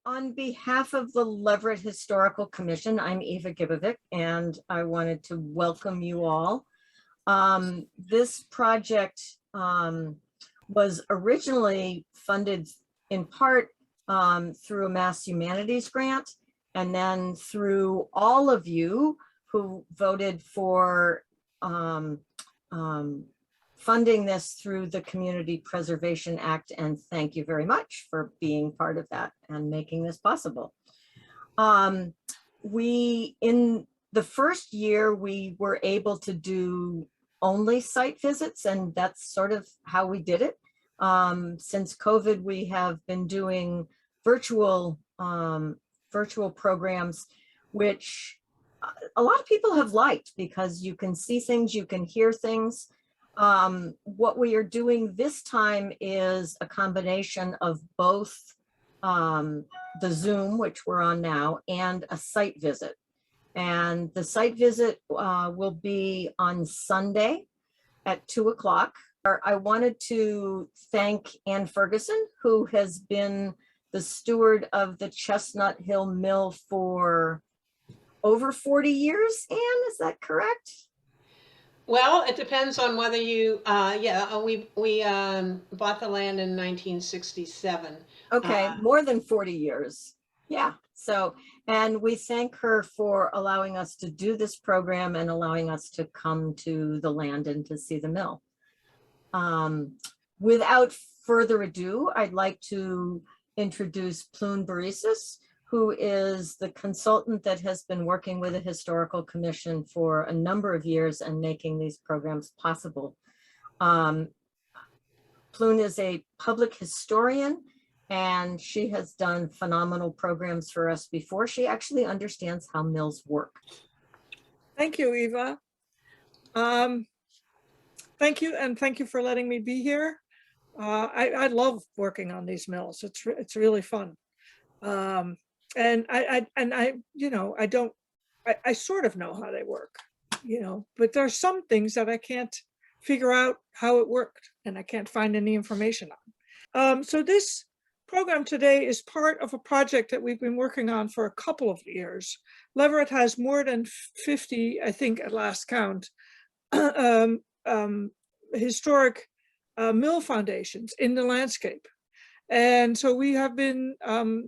On behalf of the Leverett Historical Commission, I'm Eva Gibovic, and I wanted to welcome you all. This project was originally funded in part through a Mass Humanities grant, and then through all of you who voted for funding this through the Community Preservation Act, and thank you very much for being part of that and making this possible. In the first year, we were able to do only site visits, and that's sort of how we did it. Since COVID, we have been doing virtual programs, which a lot of people have liked because you can see things, you can hear things. What we are doing this time is a combination of both the Zoom, which we're on now, and a site visit. And the site visit will be on Sunday at 2 o'clock. I wanted to thank Ann Ferguson, who has been the steward of the Chestnut Hill Mill for over 40 years. Ann, is that correct? Well, it depends on whether you, we bought the land in 1967. Okay, more than 40 years. Yeah, so, and we thank her for allowing us to do this program and allowing us to come to the land and to see the mill. Without further ado, I'd like to introduce Pleun Bouricius, who is the consultant that has been working with the Historical Commission for a number of years and making these programs possible. Pleun is a public historian, and she has done phenomenal programs for us before. She actually understands how mills work. Thank you, Eva. Thank you, and thank you for letting me be here. I love working on these mills. It's really fun. And I sort of know how they work, but there's some things that I can't figure out how it worked, and I can't find any information on. So this program today is part of a project that we've been working on for a couple of years. Leverett has more than 50, I think at last count, historic mill foundations in the landscape. And so we have been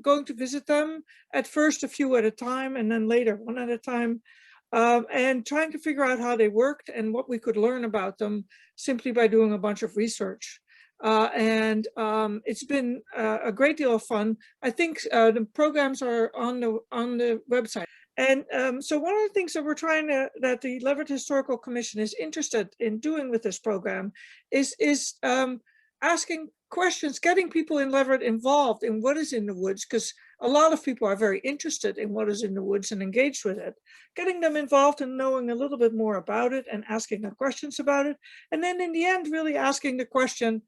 going to visit them, at first a few at a time, and then later one at a time, and trying to figure out how they worked and what we could learn about them simply by doing a bunch of research. It's been a great deal of fun. I think the programs are on the website. And so one of the things that that the Leverett Historical Commission is interested in doing with this program is asking questions, getting people in Leverett involved in what is in the woods, because a lot of people are very interested in what is in the woods and engaged with it. Getting them involved and knowing a little bit more about it and asking them questions about it. And then in the end, really asking the question,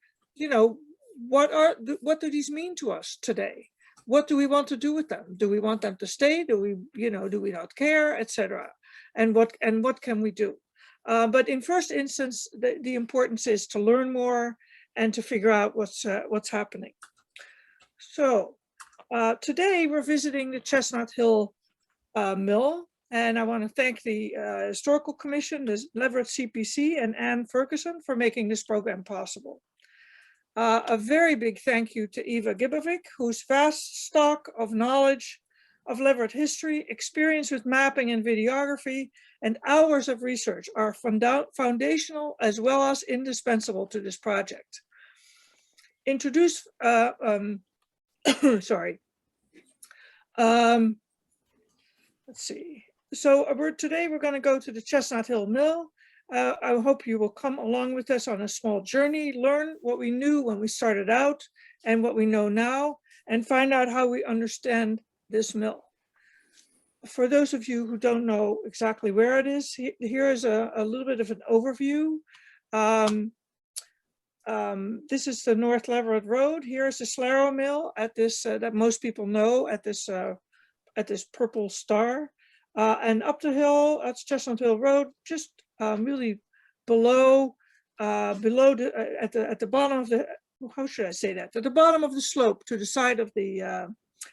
what do these mean to us today? What do we want to do with them? Do we want them to stay? Do we not care, etc.? And what can we do? But in first instance, the importance is to learn more and to figure out what's happening. So today we're visiting the Chestnut Hill Mill, and I want to thank the Historical Commission, the Leverett CPC, and Ann Ferguson for making this program possible. A very big thank you to Eva Gibovic, whose vast stock of knowledge of Leverett history, experience with mapping and videography, and hours of research are foundational as well as indispensable to this project. Let's see. So today we're going to go to the Chestnut Hill Mill. I hope you will come along with us on a small journey, learn what we knew when we started out and what we know now, and find out how we understand this mill. For those of you who don't know exactly where it is, here is a little bit of an overview. This is the North Leverett Road. Here is the Slaro Mill at this that most people know at this purple star, and up the hill, that's Chestnut Hill Road, just really below at the bottom of the, how should I say that? At the bottom of the slope to the side of the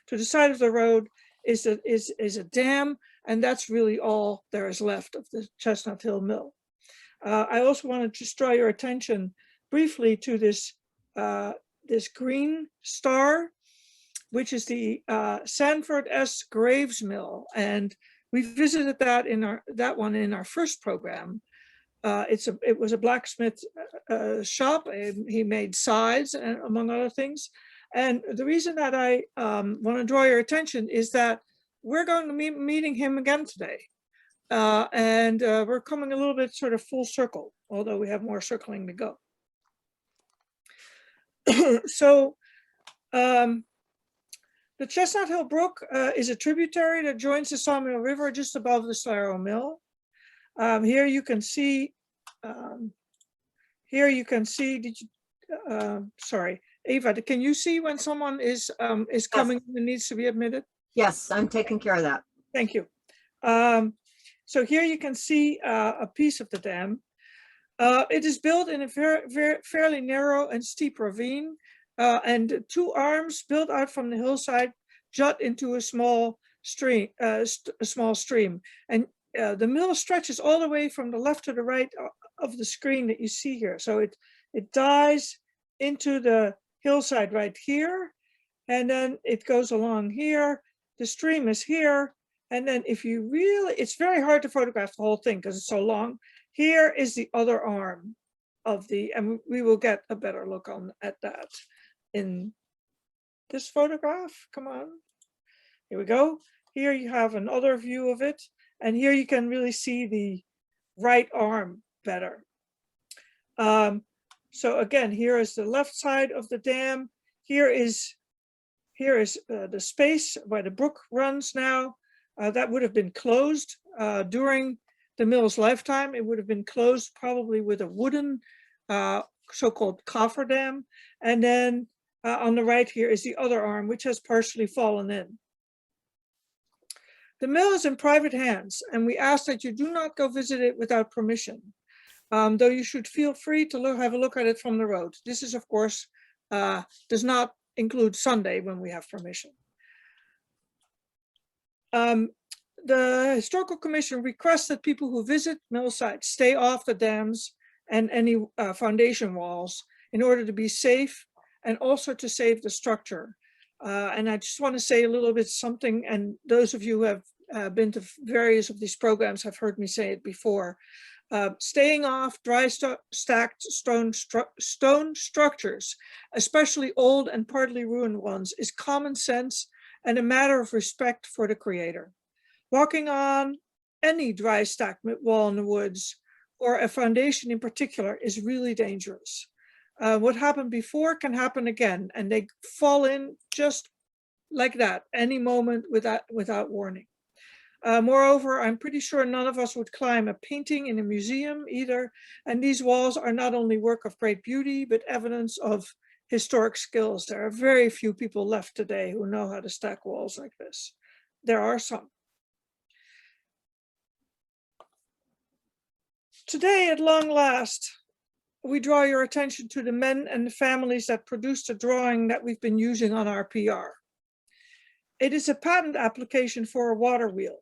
To the side of the road is a dam, and that's really all there is left of the Chestnut Hill Mill. I also want to just draw your attention briefly to this this green star, which is the Sanford S. Graves Mill, and we visited that one in our first program. It was a blacksmith shop. He made scythes, among other things. And the reason that I want to draw your attention is that we're going to be meeting him again today. And we're coming a little bit sort of full circle, although we have more circling to go. So the Chestnut Hill Brook is a tributary that joins the Sawmill River just above the Slaro Mill. Here you can see, sorry, Eva, can you see when someone is coming and needs to be admitted? Yes, I'm taking care of that. Thank you. So here you can see a piece of the dam. It is built in a fairly narrow and steep ravine, and two arms built out from the hillside jut into a small stream. And the mill stretches all the way from the left to the right of the screen that you see here. So it dies into the hillside right here, and then it goes along here. The stream is here, and then if you really, it's very hard to photograph the whole thing because it's so long. Here is the other arm of the, and we will get a better look at that in this photograph. Come on, here we go. Here you have another view of it, and here you can really see the right arm better. So again, here is the left side of the dam. Here is the space where the brook runs now. That would have been closed during the mill's lifetime. It would have been closed probably with a wooden so-called cofferdam. And then on the right here is the other arm, which has partially fallen in. The mill is in private hands, and we ask that you do not go visit it without permission, though you should feel free to have a look at it from the road. This is, of course, does not include Sunday when we have permission. The Historical Commission requests that people who visit mill sites stay off the dams and any foundation walls in order to be safe and also to save the structure. And I just want to say a little bit something, and those of you who have been to various of these programs have heard me say it before. Staying off dry stacked stone structures, especially old and partly ruined ones, is common sense and a matter of respect for the Creator. Walking on any dry stacked wall in the woods, or a foundation in particular, is really dangerous. What happened before can happen again, and they fall in just like that, any moment without warning. Moreover, I'm pretty sure none of us would climb a painting in a museum either, and these walls are not only work of great beauty, but evidence of historic skills. There are very few people left today who know how to stack walls like this. There are some. Today, at long last, we draw your attention to the men and the families that produced a drawing that we've been using on our PR. It is a patent application for a water wheel,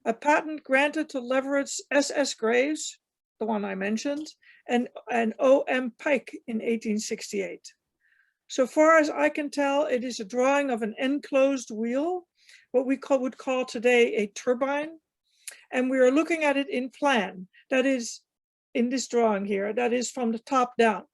a patent granted to Leverett's S.S. Graves, the one I mentioned, and O.M. Pike in 1868. So far as I can tell, it is a drawing of an enclosed wheel, what we would call today a turbine. And we are looking at it in plan, that is in this drawing here, that is from the top down.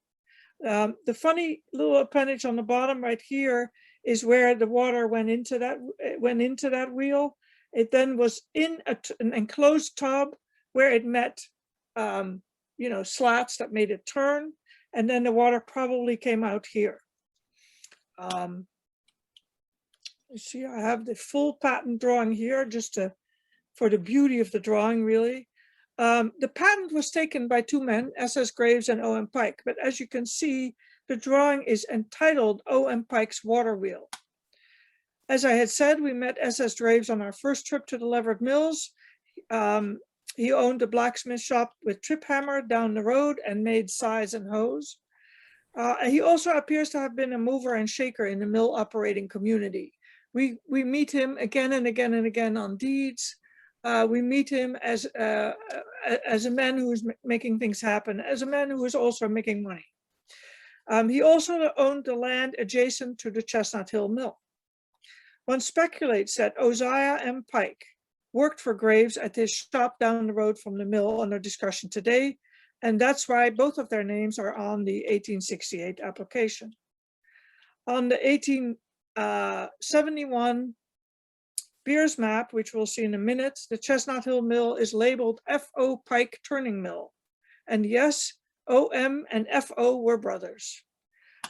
The funny little appendage on the bottom right here is where the water went into that wheel. It then was in an enclosed tub where it met slats that made it turn, and then the water probably came out here. You see, I have the full patent drawing here just for the beauty of the drawing, really. The patent was taken by two men, S.S. Graves and O.M. Pike, but as you can see, the drawing is entitled O.M. Pike's Water Wheel. As I had said, we met S.S. Graves on our first trip to the Leverett Mills. He owned a blacksmith shop with trip hammer down the road and made scythes and hoes. He also appears to have been a mover and shaker in the mill operating community, We meet him again and again and again on deeds. We meet him as a man who is making things happen, as a man who is also making money. He also owned the land adjacent to the Chestnut Hill Mill. One speculates that Uzziah M. Pike worked for Graves at his shop down the road from the mill under discussion today, and that's why both of their names are on the 1868 application. On the 1871 Beers map, which we'll see in a minute, the Chestnut Hill Mill is labeled F.O. Pike Turning Mill. And yes, O.M. and F.O. were brothers.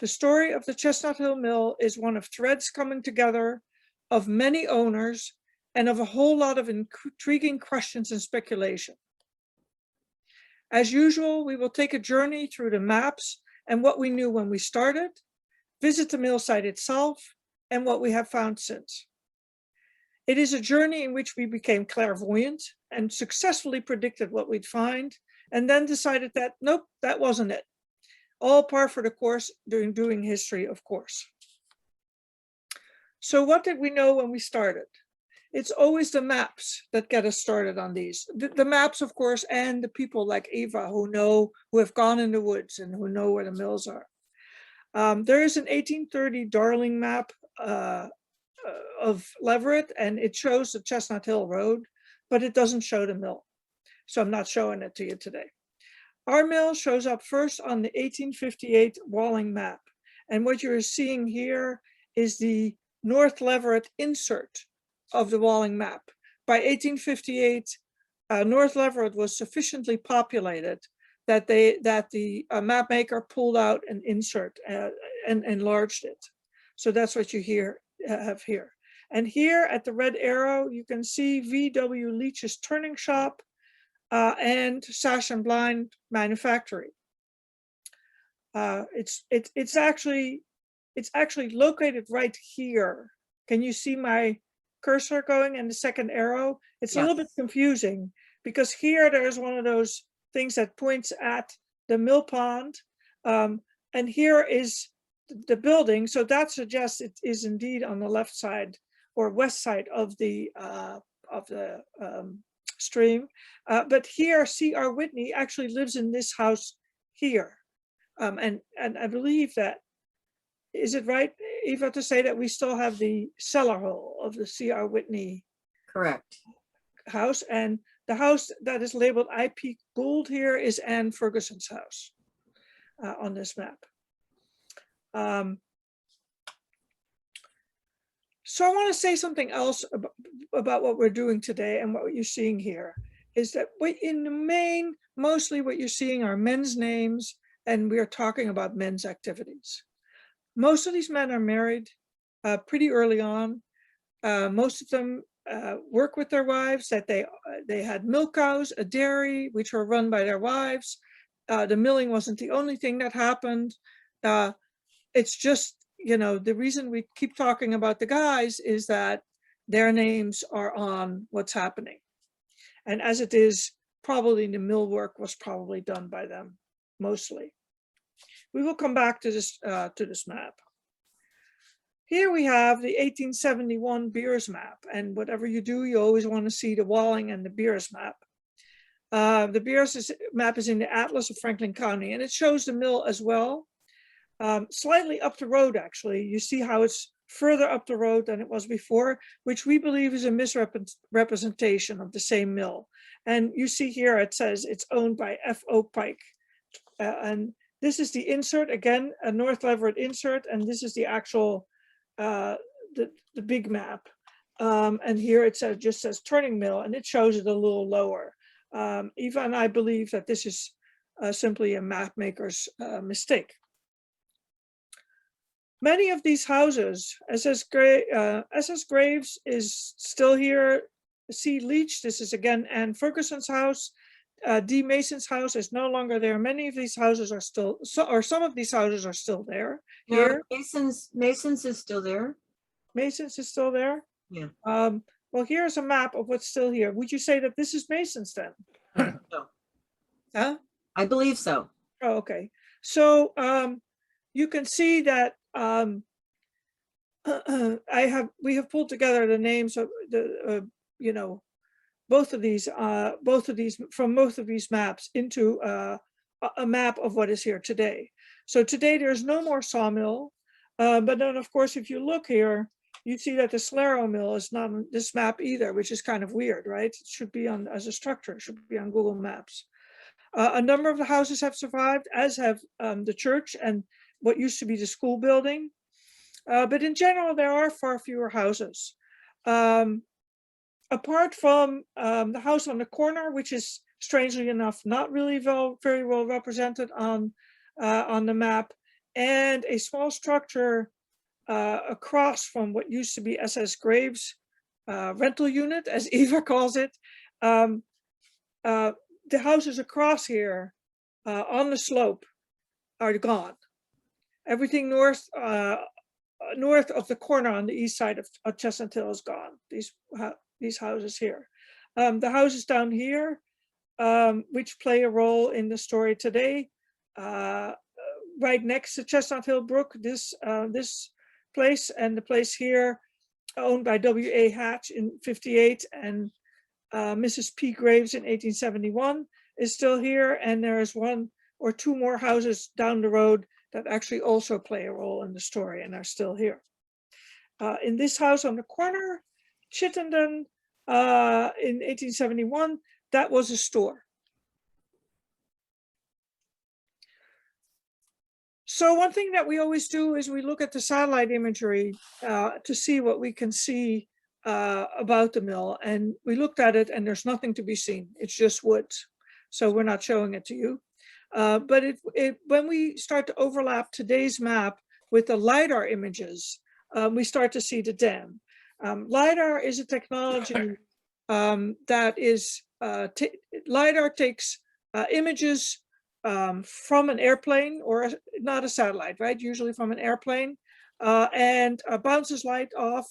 The story of the Chestnut Hill Mill is one of threads coming together, of many owners, and of a whole lot of intriguing questions and speculation. As usual, we will take a journey through the maps and what we knew when we started, visit the mill site itself, and what we have found since. It is a journey in which we became clairvoyant and successfully predicted what we'd find, and then decided that, nope, that wasn't it. All par for the course during doing history, of course. So what did we know when we started? It's always the maps that get us started on these. The maps, of course, and the people like Eva who have gone in the woods and who know where the mills are. There is an 1830 Darling map of Leverett, and it shows the Chestnut Hill Road, but it doesn't show the mill. So I'm not showing it to you today. Our mill shows up first on the 1858 Walling map. And what you're seeing here is the North Leverett insert of the Walling map. By 1858, North Leverett was sufficiently populated that the map maker pulled out an insert and enlarged it. So that's what you have here. And here at the red arrow, you can see V.W. Leach's turning shop and sash and blind manufactory. It's actually located right here. Can you see my cursor going in the second arrow? It's a little bit confusing because here there's one of those things that points at the mill pond, and here is the building. So that suggests it is indeed on the left side or west side of the stream. But here, C.R. Whitney actually lives in this house here. And I believe that, is it right, Eva, to say that we still have the cellar hole of the C.R. Whitney Correct. house, and the house that is labeled I.P. Gould here is Anne Ferguson's house on this map. So I want to say something else about what we're doing today, and what you're seeing here is that in the main, mostly what you're seeing are men's names, and we are talking about men's activities. Most of these men are married pretty early on. Most of them work with their wives, that they had milk cows, a dairy, which were run by their wives. The milling wasn't the only thing that happened. It's just, the reason we keep talking about the guys is that their names are on what's happening. And as it is, probably the mill work was probably done by them, mostly. We will come back to this map. Here we have the 1871 Beers map, and whatever you do, you always want to see the Walling and the Beers map. The Beers map is in the Atlas of Franklin County, and it shows the mill as well. Slightly up the road, actually. You see how it's further up the road than it was before, which we believe is a misrepresentation of the same mill. And you see here, it says it's owned by F.O. Pike. And this is the insert, again, a North Leverett insert, and this is the actual, the big map. And here it just says turning mill, and it shows it a little lower. Eva and I believe that this is simply a map maker's mistake. Many of these houses, SS Graves is still here. C. Leach, this is again Anne Ferguson's house. D. Mason's house is no longer there. Many of these houses are still, or some of these houses are still there. Here, Mason's is still there. Mason's is still there. Yeah. Well, here's a map of what's still here. Would you say that this is Mason's then? So, Huh? I believe so. Oh, okay. So you can see that we have pulled together the names of the, you know, both of these from both of these maps into a map of what is here today. So today there's no more sawmill, but then of course, if you look here, you see that the Slero mill is not on this map either, which is kind of weird, right? It should be on as a structure, it should be on Google Maps. A number of the houses have survived, as have the church and what used to be the school building. But in general, there are far fewer houses. Apart from the house on the corner, which is strangely enough not really very well represented on the map, and a small structure across from what used to be SS Graves rental unit, as Eva calls it. The houses across here on the slope are gone. Everything north of the corner on the east side of Chestnut Hill is gone. These houses here. The houses down here, which play a role in the story today, right next to Chestnut Hill Brook, this place, and the place here owned by W.A. Hatch in 58 and Mrs. P. Graves in 1871 is still here, and there is one or two more houses down the road that actually also play a role in the story and are still here. In this house on the corner, Chittenden, in 1871, that was a store. So one thing that we always do is we look at the satellite imagery to see what we can see about the mill. And we looked at it and there's nothing to be seen. It's just woods. So we're not showing it to you. But when we start to overlap today's map with the LiDAR images, we start to see the dam. LiDAR is a technology that is, LiDAR takes images from an airplane, or not a satellite, right? Usually from an airplane, and bounces light off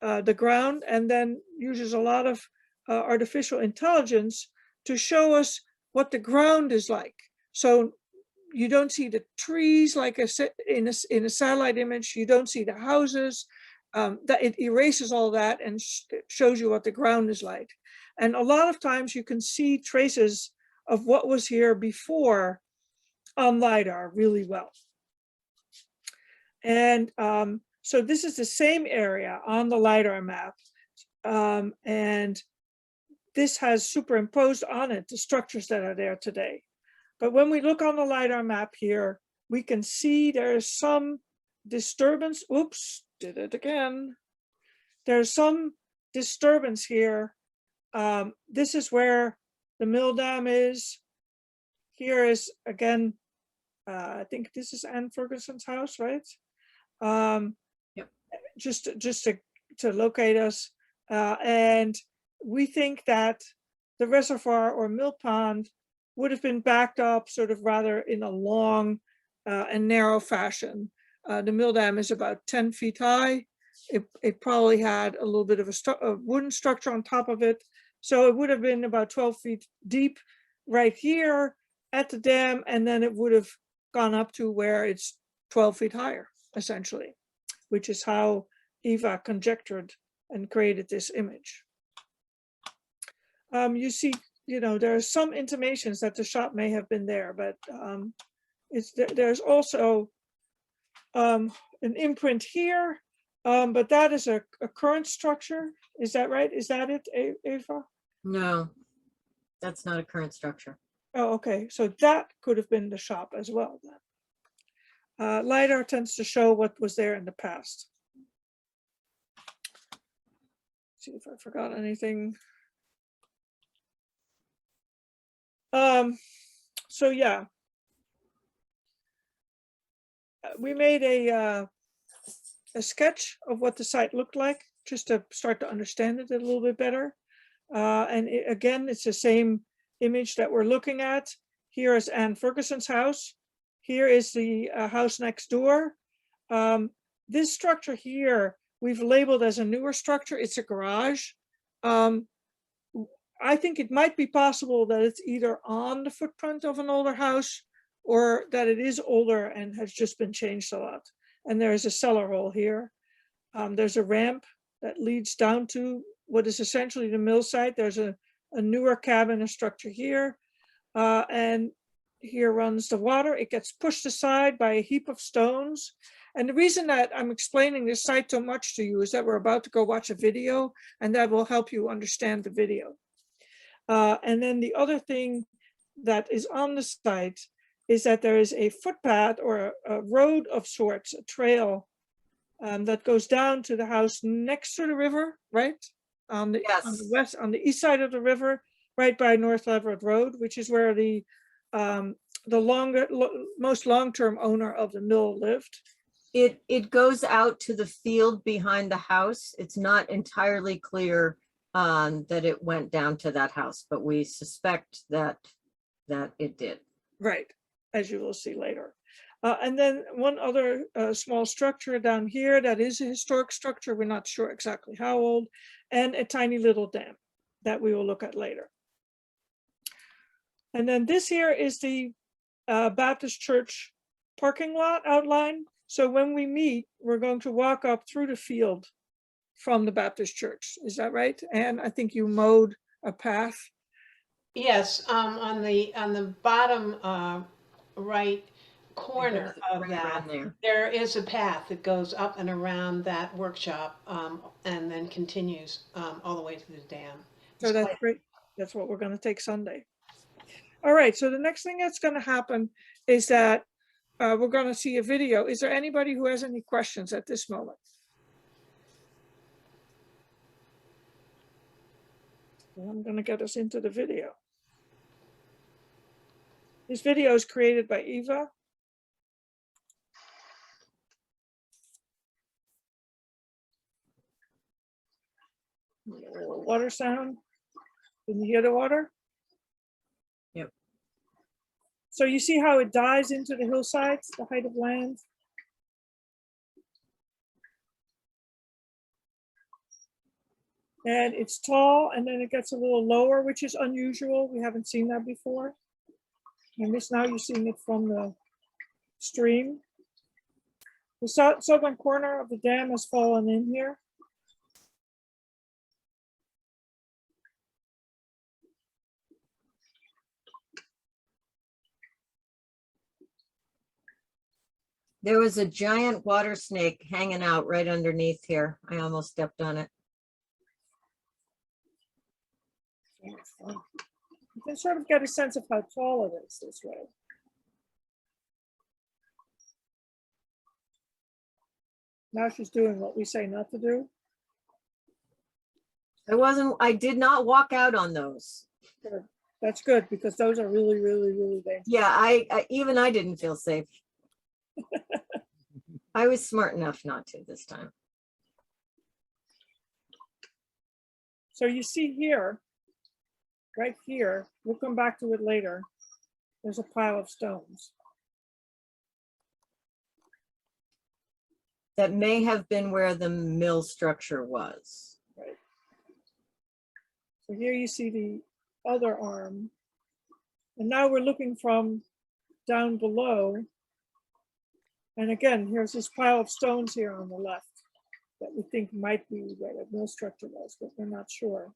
the ground, and then uses a lot of artificial intelligence to show us what the ground is like. So you don't see the trees like in a satellite image. You don't see the houses. That it erases all that and shows you what the ground is like. And a lot of times you can see traces of what was here before on LiDAR really well. And so this is the same area on the LiDAR map. And this has superimposed on it the structures that are there today. But when we look on the LiDAR map here, we can see there's some disturbance. Oops, did it again. There's some disturbance here. This is where the mill dam is. Here is, again, I think this is Anne Ferguson's house, right? Yep. Just to locate us. And we think that the reservoir or mill pond would have been backed up sort of rather in a long and narrow fashion. The mill dam is about 10 feet high. It probably had a little bit of a wooden structure on top of it. So it would have been about 12 feet deep right here at the dam, and then it would have gone up to where it's 12 feet higher, essentially, which is how Eva conjectured and created this image. You see, there are some intimations that the shop may have been there, but there's also an imprint here, but that is a current structure. Is that right? Is that it, Eva? No, that's not a current structure. Oh, okay. So that could have been the shop as well then. LiDAR tends to show what was there in the past. Let's see if I forgot anything. So yeah, we made a sketch of what the site looked like, just to start to understand it a little bit better. And again, it's the same image that we're looking at. Here is Anne Ferguson's house. Here is the house next door. This structure here, we've labeled as a newer structure. It's a garage. I think it might be possible that it's either on the footprint of an older house or that it is older and has just been changed a lot. And there is a cellar hole here. There's a ramp that leads down to what is essentially the mill site. There's a newer cabin structure here. And here runs the water. It gets pushed aside by a heap of stones. And the reason that I'm explaining this site so much to you is that we're about to go watch a video, and that will help you understand the video. And then the other thing that is on the site is that there is a footpath or a road of sorts, a trail that goes down to the house next to the river, right? On the Yes. east side of the river, right by North Leverett Road, which is where the most long-term owner of the mill lived. It goes out to the field behind the house. It's not entirely clear that it went down to that house, but we suspect that it did. Right, as you will see later. And then one other small structure down here that is a historic structure, we're not sure exactly how old, and a tiny little dam that we will look at later. And then this here is the Baptist Church parking lot outline. So when we meet, we're going to walk up through the field from the Baptist Church. Is that right? And I think you mowed a path. Yes, on the bottom right corner of Right that, around there is a path that goes up and around that workshop and then continues all the way to the dam. So It's that's quite- great. That's what we're going to take Sunday. All right, so the next thing that's going to happen is that we're going to see a video. Is there anybody who has any questions at this moment? I'm going to get us into the video. This video is created by Eva. Water sound. Can you hear the water? Yep. So you see how it dives into the hillsides, the height of land? And it's tall, and then it gets a little lower, which is unusual. We haven't seen that before. And this now you're seeing it from the stream. The southern corner of the dam has fallen in here. There was a giant water snake hanging out right underneath here. I almost stepped on it. You can sort of get a sense of how tall it is this way. Now she's doing what we say not to do. I did not walk out on those. Good. That's good, because those are really, really, really dangerous. Yeah, even I didn't feel safe. I was smart enough not to this time. So you see here, right here, we'll come back to it later. There's a pile of stones. That may have been where the mill structure was. Right. So here you see the other arm. And now we're looking from down below. And again, here's this pile of stones here on the left that we think might be where the mill structure was, but we're not sure.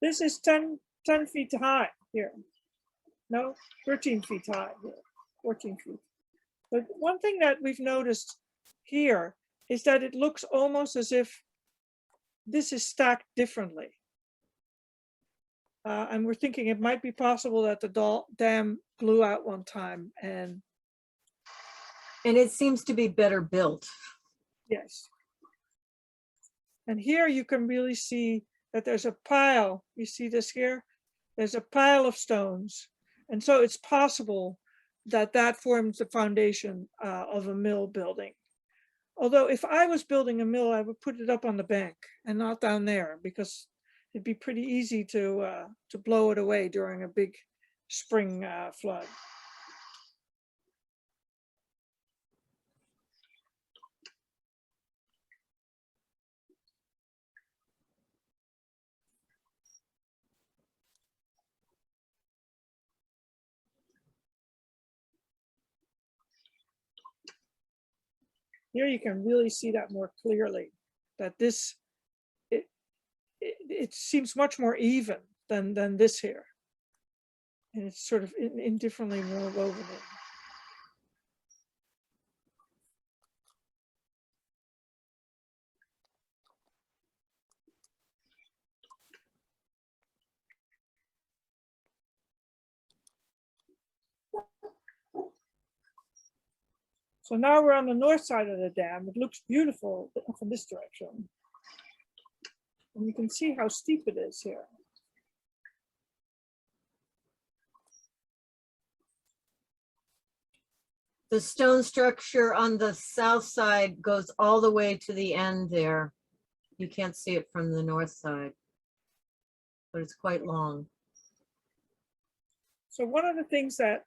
This is 10 feet high here. No, 13 feet high here, 14 feet. But one thing that we've noticed here is that it looks almost as if this is stacked differently. And we're thinking it might be possible that the dam blew out one time. And it seems to be better built. yes. And here you can really see that there's a pile. You see this here? There's a pile of stones. And so it's possible that that forms the foundation of a mill building. Although if I was building a mill, I would put it up on the bank and not down there, because it'd be pretty easy to blow it away during a big spring flood. Here you can really see that more clearly, that this, it seems much more even than this here. And it's sort of indifferently more woven in. So now we're on the north side of the dam. It looks beautiful from this direction. And you can see how steep it is here. The stone structure on the south side goes all the way to the end there. You can't see it from the north side, but it's quite long. So one of the things that,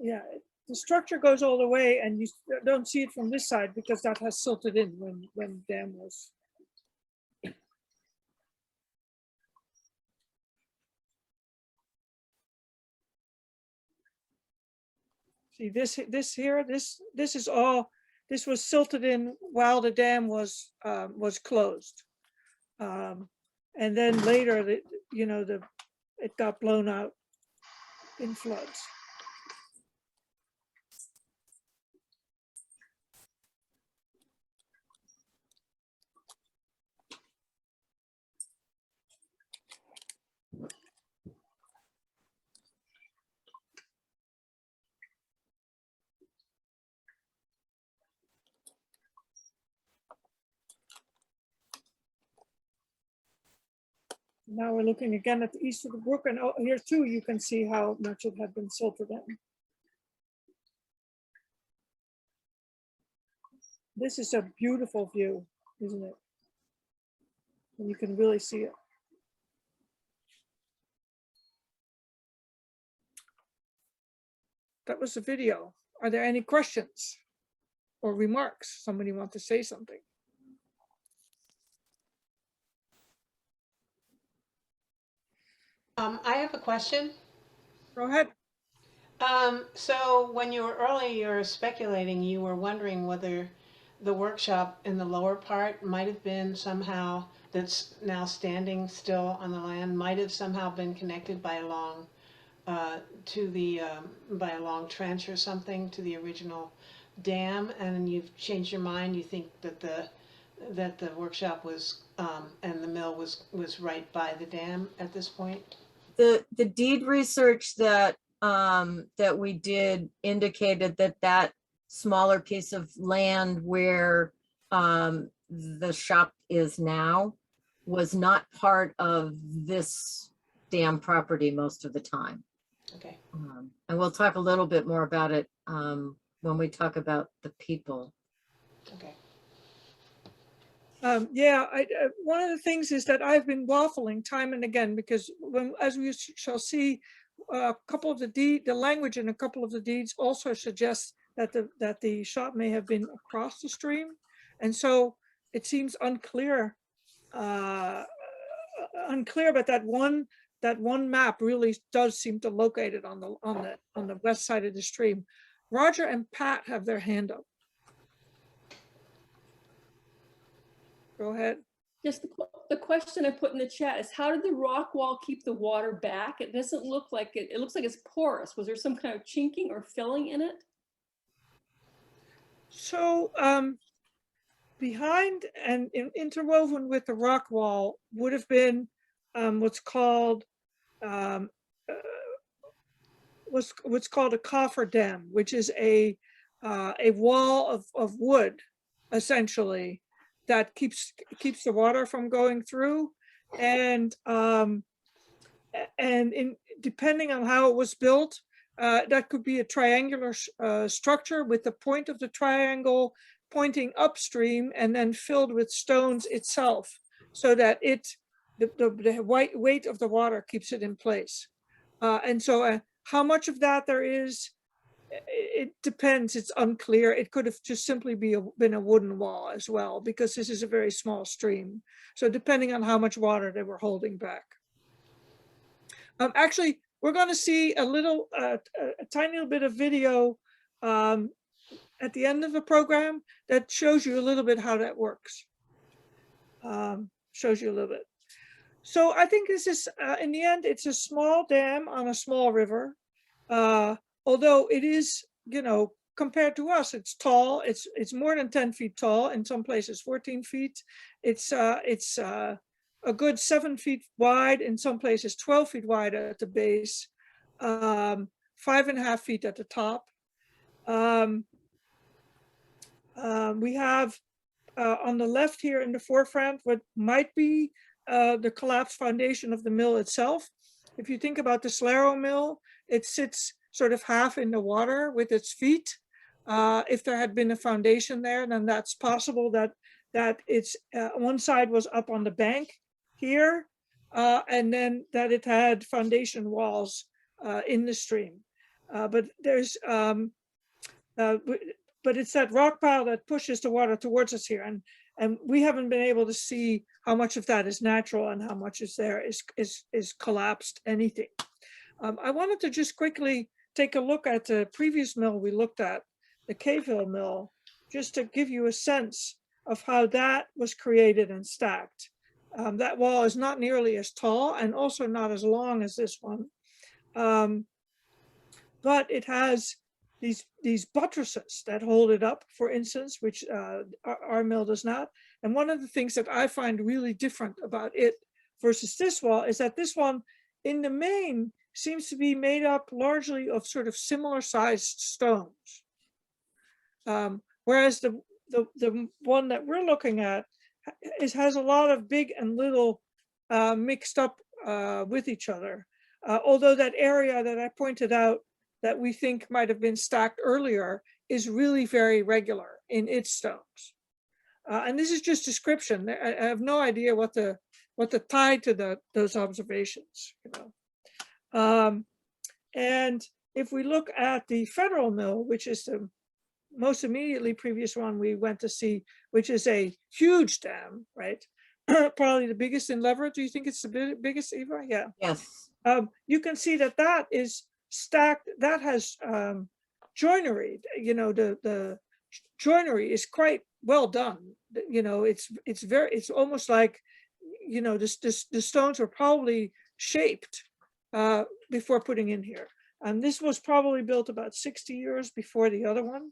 yeah, the structure goes all the way and you don't see it from this side because that has silted in when the dam was. See this here, this is all, this was silted in while the dam was closed. And then later, it got blown out in floods. Now we're looking again at the east of the brook, and here too you can see how much it had been silted in. This is a beautiful view, isn't it? And you can really see it. That was the video. Are there any questions or remarks? Somebody want to say something? I have a question. Go ahead. So when you were earlier speculating, you were wondering whether the workshop in the lower part might have been somehow, that's now standing still on the land, might have somehow been connected by a long, by a long trench or something to the original dam, and you've changed your mind. You think that the workshop was and the mill was right by the dam at this point? The deed research that that we did indicated that smaller piece of land where the shop is now was not part of this dam property most of the time. Okay. And we'll talk a little bit more about it when we talk about the people. Okay. Yeah, one of the things is that I've been waffling time and again because as we shall see, a couple of the language in a couple of the deeds also suggests that the shop may have been across the stream, and so it seems unclear. But that one map really does seem to locate it on the west side of the stream. Roger and Pat have their hand up. Go ahead. Yes, the question I put in the chat is, how did the rock wall keep the water back? It doesn't look like it. It looks like it's porous. Was there some kind of chinking or filling in it? So behind and interwoven with the rock wall would have been what's called a cofferdam, which is a wall of wood, essentially, that keeps the water from going through, and depending on how it was built, that could be a triangular structure with the point of the triangle pointing upstream and then filled with stones itself, so that the weight of the water keeps it in place. And so how much of that there is, it depends. It's unclear. It could have just simply been a wooden wall as well, because this is a very small stream. So depending on how much water they were holding back. Actually, we're going to see a tiny little bit of video at the end of the program that shows you a little bit how that works. Shows you a little bit. So I think this is, in the end, it's a small dam on a small river. Although it is, you know, compared to us, it's tall. It's more than 10 feet tall. In some places, 14 feet. It's a good 7 feet wide. In some places, 12 feet wide at the base. 5.5 feet at the top. We have on the left here in the forefront what might be the collapsed foundation of the mill itself. If you think about the Slero mill, it sits sort of half in the water with its feet. If there had been a foundation there, then that's possible that it's one side was up on the bank here, and then that it had foundation walls in the stream. But there's but it's that rock pile that pushes the water towards us here, and we haven't been able to see how much of that is natural and how much is there is collapsed anything. I wanted to just quickly take a look at the previous mill we looked at, the Caveville mill, just to give you a sense of how that was created and stacked. That wall is not nearly as tall and also not as long as this one, but it has these buttresses that hold it up, for instance, which our mill does not. And one of the things that I find really different about it versus this wall is that this one, in the main, seems to be made up largely of sort of similar sized stones. Whereas the one that we're looking at has a lot of big and little mixed up with each other. Although that area that I pointed out that we think might have been stacked earlier is really very regular in its stones. And this is just description. I have no idea what the tied to those observations, you know. And if we look at the Federal Mill, which is the most immediately previous one we went to see, which is a huge dam, right? Probably the biggest in Leverett. Do you think it's the biggest, Eva? Yeah. Yes. You can see that is stacked, that has joinery, you know, the joinery is quite well done. You know, it's almost like, you know, the stones were probably shaped before putting in here. And this was probably built about 60 years before the other one.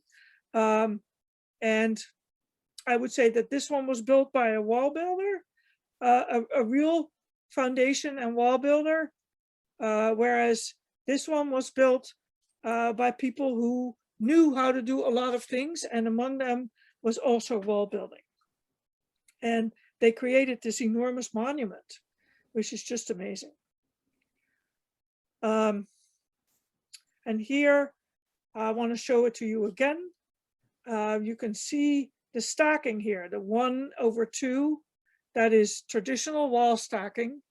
And I would say that this one was built by a wall builder, a real foundation and wall builder, whereas this one was built by people who knew how to do a lot of things, and among them was also wall building. And they created this enormous monument, which is just amazing. And here, I want to show it to you again. You can see the stacking here, the 1/2, that is traditional wall stacking.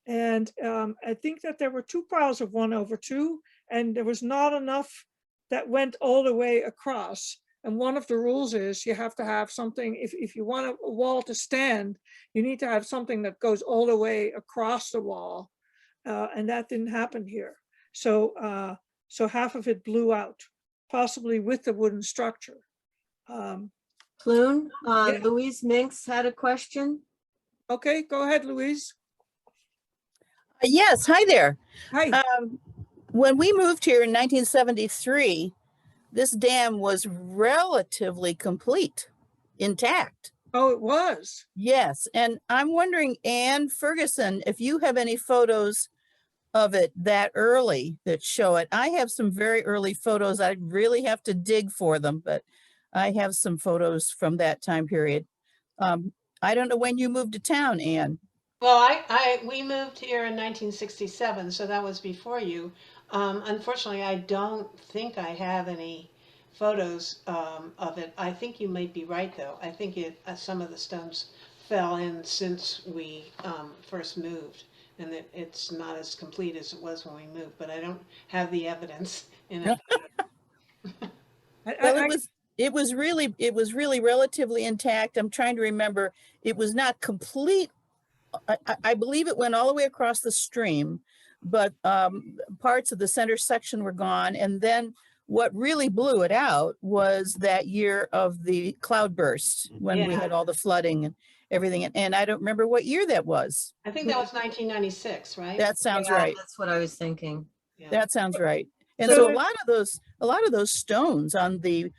And I think that there were 2 piles of 1/2, and there was not enough that went all the way across. And one of the rules is you have to have something, if you want a wall to stand, you need to have something that goes all the way across the wall. And that didn't happen here. So, so half of it blew out, possibly with the wooden structure. Pleun, Yeah. Louise Minks had a question. Okay, go ahead, Louise. Yes, hi there. Hi. When we moved here in 1973, this dam was relatively complete, intact. Oh, it was. Yes, and I'm wondering, Ann Ferguson, if you have any photos of it that early that show it. I have some very early photos. I really have to dig for them, but I have some photos from that time period. I don't know when you moved to town, Ann. Well, we moved here in 1967, so that was before you. Unfortunately, I don't think I have any photos of it. I think you might be right, though. I think some of the stones fell in since we first moved, and it's not as complete as it was when we moved. But I don't have the evidence in it. Well, it was really relatively intact. I'm trying to remember. It was not complete. I believe it went all the way across the stream, but parts of the center section were gone. And then what really blew it out was that year of the cloudburst when we Yeah. had all the flooding and everything. And I don't remember what year that was. I think that was 1996, right? That sounds Yeah, right. that's what I was thinking. Yeah. That sounds right. And So so there- a lot of those stones on the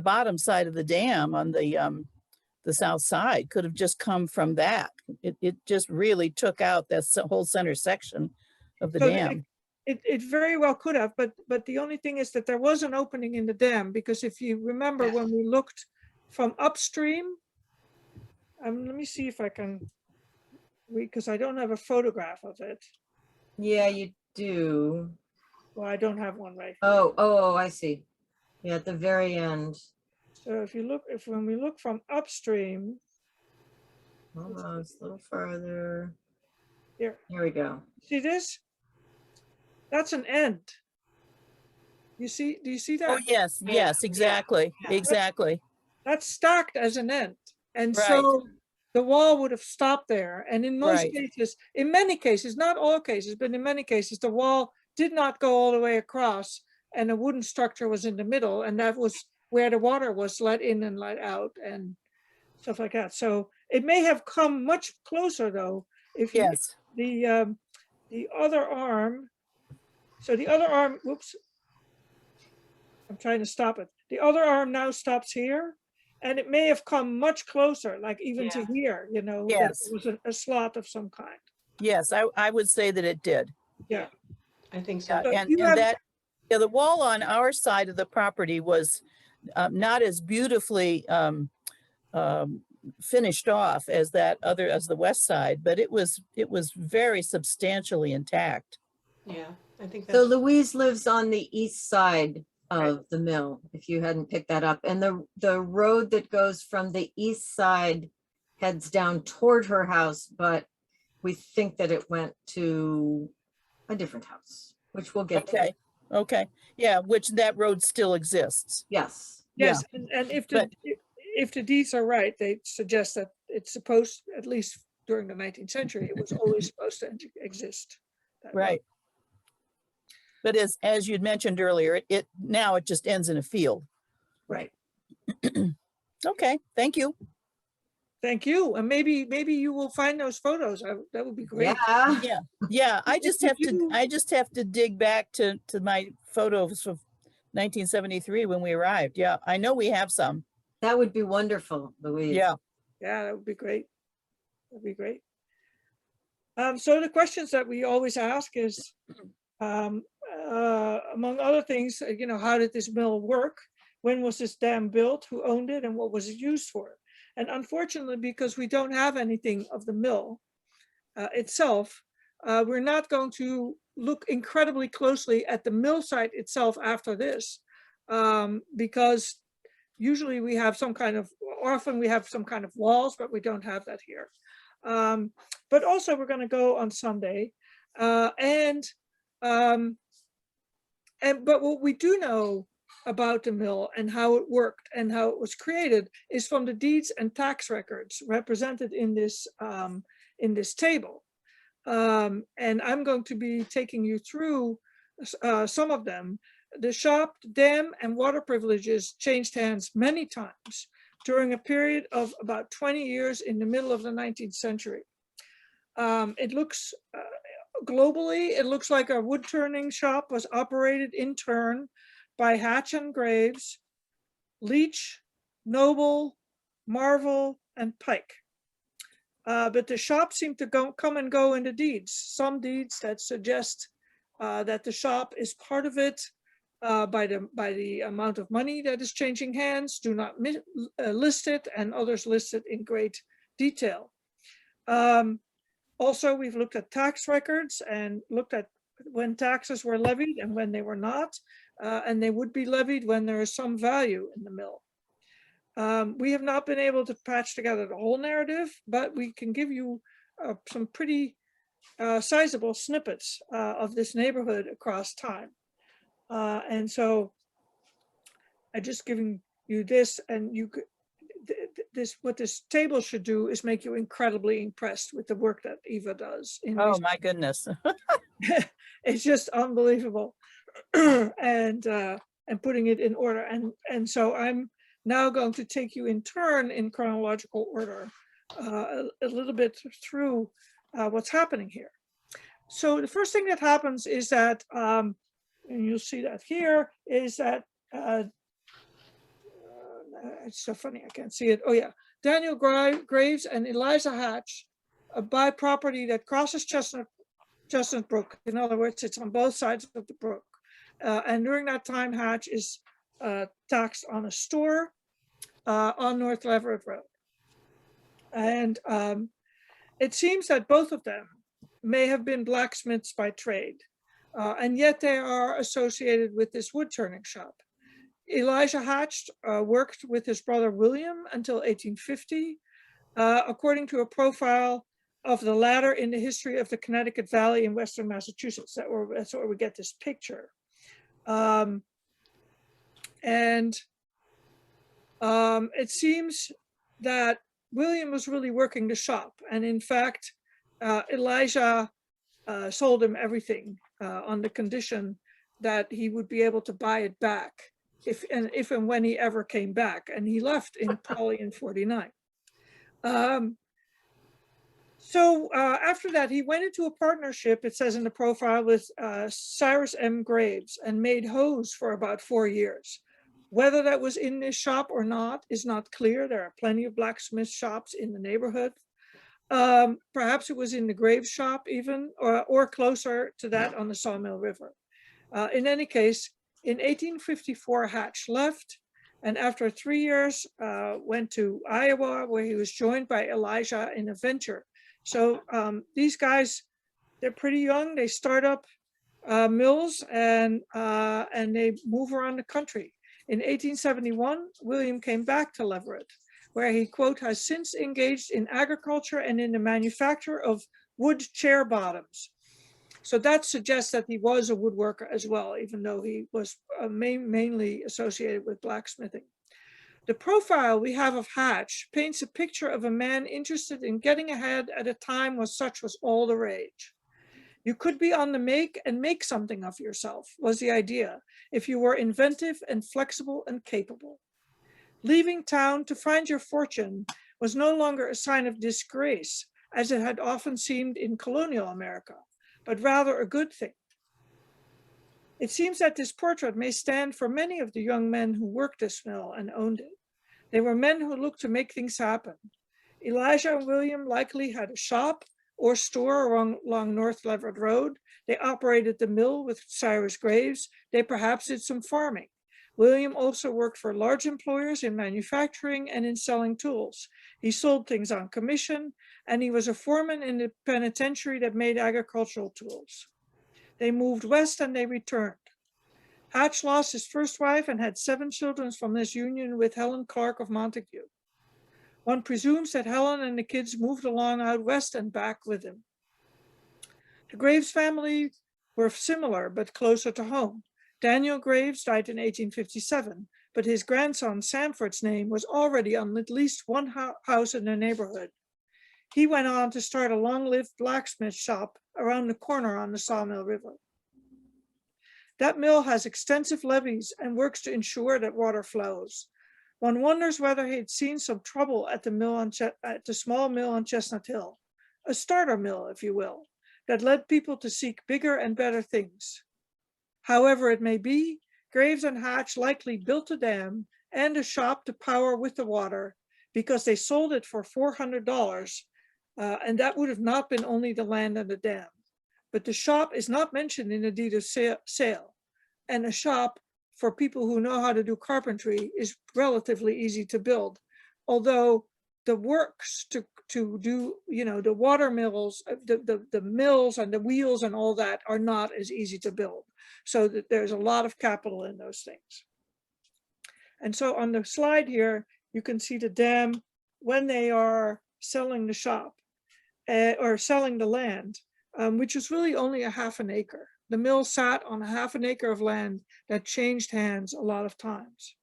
bottom side of the dam on the south side could have just come from that. It just really took out that whole center section of the So dam. it very well could have, but the only thing is that there was an opening in the dam, because if you remember Yes. when we looked from upstream, let me see if I can, because I don't have a photograph of it. Yeah, you do. Well, I don't have one right here. Oh, I see. Yeah, at the very end. So if you look, when we look from upstream, Almost a little farther. here, Here we go. see this? That's an end. Do you see that? Oh, yes, Yeah, yes, yeah, exactly, yeah. exactly. That's stacked as an end. And Right. so the wall would have stopped there. And in most Right. cases, in many cases, not all cases, but in many cases, the wall did not go all the way across and a wooden structure was in the middle. And that was where the water was let in and let out and stuff like that. So it may have come much closer though, if you, Yes, the other arm, so the other arm, whoops, I'm trying to stop it. The other arm now stops here, and it may have come much closer, like even to Yeah. here, you know, that Yes. it was a slot of some kind. yes, I would say that it did. Yeah. I think so. Yeah, So and you have- that, yeah, the wall on our side of the property was not as beautifully finished off as as the west side, but it was very substantially intact. Yeah, I think So that's, Louise lives on the east side of the mill, if you hadn't picked that up. And the road that goes from the east side heads down toward her house, but we think that it went to a different house, which we'll get to. Okay, okay, yeah, which that road still exists. Yes. Yes, and if the deeds are right, they suggest that it's supposed, at least during the 19th century, it was always supposed to exist. that road. Right. But as you'd mentioned earlier, now it just ends in a field. Right. Okay, thank you. Thank you. And maybe you will find those photos. That would be great. Yeah. Yeah, yeah, I just If have to, you- I just have to dig back to my photos of 1973 when we arrived. Yeah, I know we have some. That would be wonderful, Louise. Yeah, Yeah, that would be great. That'd be great. So the questions that we always ask is, among other things, you know, how did this mill work? When was this dam built? Who owned it? And what was it used for? And unfortunately, because we don't have anything of the mill itself, we're not going to look incredibly closely at the mill site itself after this, because usually we have some kind of, often we have some kind of walls, but we don't have that here. But also we're going to go on Sunday, but what we do know about the mill and how it worked and how it was created is from the deeds and tax records represented in this table. And I'm going to be taking you through some of them. The shop, dam, and water privileges changed hands many times during a period of about 20 years in the middle of the 19th century. It looks, globally, it looks like a wood turning shop was operated in turn by Hatch and Graves, Leach, Noble, Marvel, and Pike. But the shop seemed to come and go in the deeds. Some deeds that suggest that the shop is part of it by the amount of money that is changing hands do not list it, and others list it in great detail. Also, we've looked at tax records and looked at when taxes were levied and when they were not, and they would be levied when there is some value in the mill. We have not been able to patch together the whole narrative, but we can give you some pretty sizable snippets of this neighborhood across time. And so I'm just giving you this, and you could, what this table should do is make you incredibly impressed with the work that Eva does. oh my goodness. It's just unbelievable. And and putting it in order. And so I'm now going to take you in turn in chronological order a little bit through what's happening here. So the first thing that happens is that, and you'll see that here, is that, it's so funny, I can't see it. Oh yeah, Daniel Graves and Eliza Hatch buy property that crosses Chestnut Brook. In other words, it's on both sides of the brook. And during that time, Hatch is taxed on a store on North Leverett Road. And it seems that both of them may have been blacksmiths by trade, and yet they are associated with this wood turning shop. Elijah Hatch worked with his brother William until 1850, according to a profile of the latter in the history of the Connecticut Valley in Western Massachusetts. That's where we get this picture. It seems that William was really working the shop, and in fact, Elijah sold him everything on the condition that he would be able to buy it back if and when he ever came back, and he left probably in 49. So after that, he went into a partnership, it says in the profile, with Cyrus M. Graves, and made hose for about 4 years. Whether that was in this shop or not is not clear. There are plenty of blacksmith shops in the neighborhood. Perhaps it was in the Graves shop even, or closer to that on the Sawmill River. In any case, in 1854, Hatch left, and after 3 years went to Iowa, where he was joined by Elijah in a venture. So these guys, they're pretty young. They start up mills and they move around the country. In 1871, William came back to Leverett, where he, quote, has since engaged in agriculture and in the manufacture of wood chair bottoms. So that suggests that he was a woodworker as well, even though he was mainly associated with blacksmithing. The profile we have of Hatch paints a picture of a man interested in getting ahead at a time when such was all the rage. You could be on the make and make something of yourself, was the idea, if you were inventive and flexible and capable. Leaving town to find your fortune was no longer a sign of disgrace, as it had often seemed in colonial America, but rather a good thing. It seems that this portrait may stand for many of the young men who worked this mill and owned it. They were men who looked to make things happen. Elijah and William likely had a shop or store along North Leverett Road. They operated the mill with Cyrus Graves. They perhaps did some farming. William also worked for large employers in manufacturing and in selling tools. He sold things on commission, and he was a foreman in the penitentiary that made agricultural tools. They moved west and they returned. Hatch lost his first wife and had 7 children from this union with Helen Clark of Montague. One presumes that Helen and the kids moved along out west and back with him. The Graves family were similar, but closer to home. Daniel Graves died in 1857, but his grandson Sanford's name was already on at least one house in the neighborhood. He went on to start a long-lived blacksmith shop around the corner on the Sawmill River. That mill has extensive levees and works to ensure that water flows. One wonders whether he'd seen some trouble at the small mill on Chestnut Hill, a starter mill, if you will, that led people to seek bigger and better things. However it may be, Graves and Hatch likely built a dam and a shop to power with the water because they sold it for $400, and that would have not been only the land and the dam. But the shop is not mentioned in the deed of sale, and a shop for people who know how to do carpentry is relatively easy to build, although the works to do, the water mills, the mills and the wheels and all that are not as easy to build. So that there's a lot of capital in those things. And so on the slide here, you can see the dam when they are selling the shop or selling the land, which is really only a half an acre. The mill sat on a half an acre of land that changed hands a lot of times.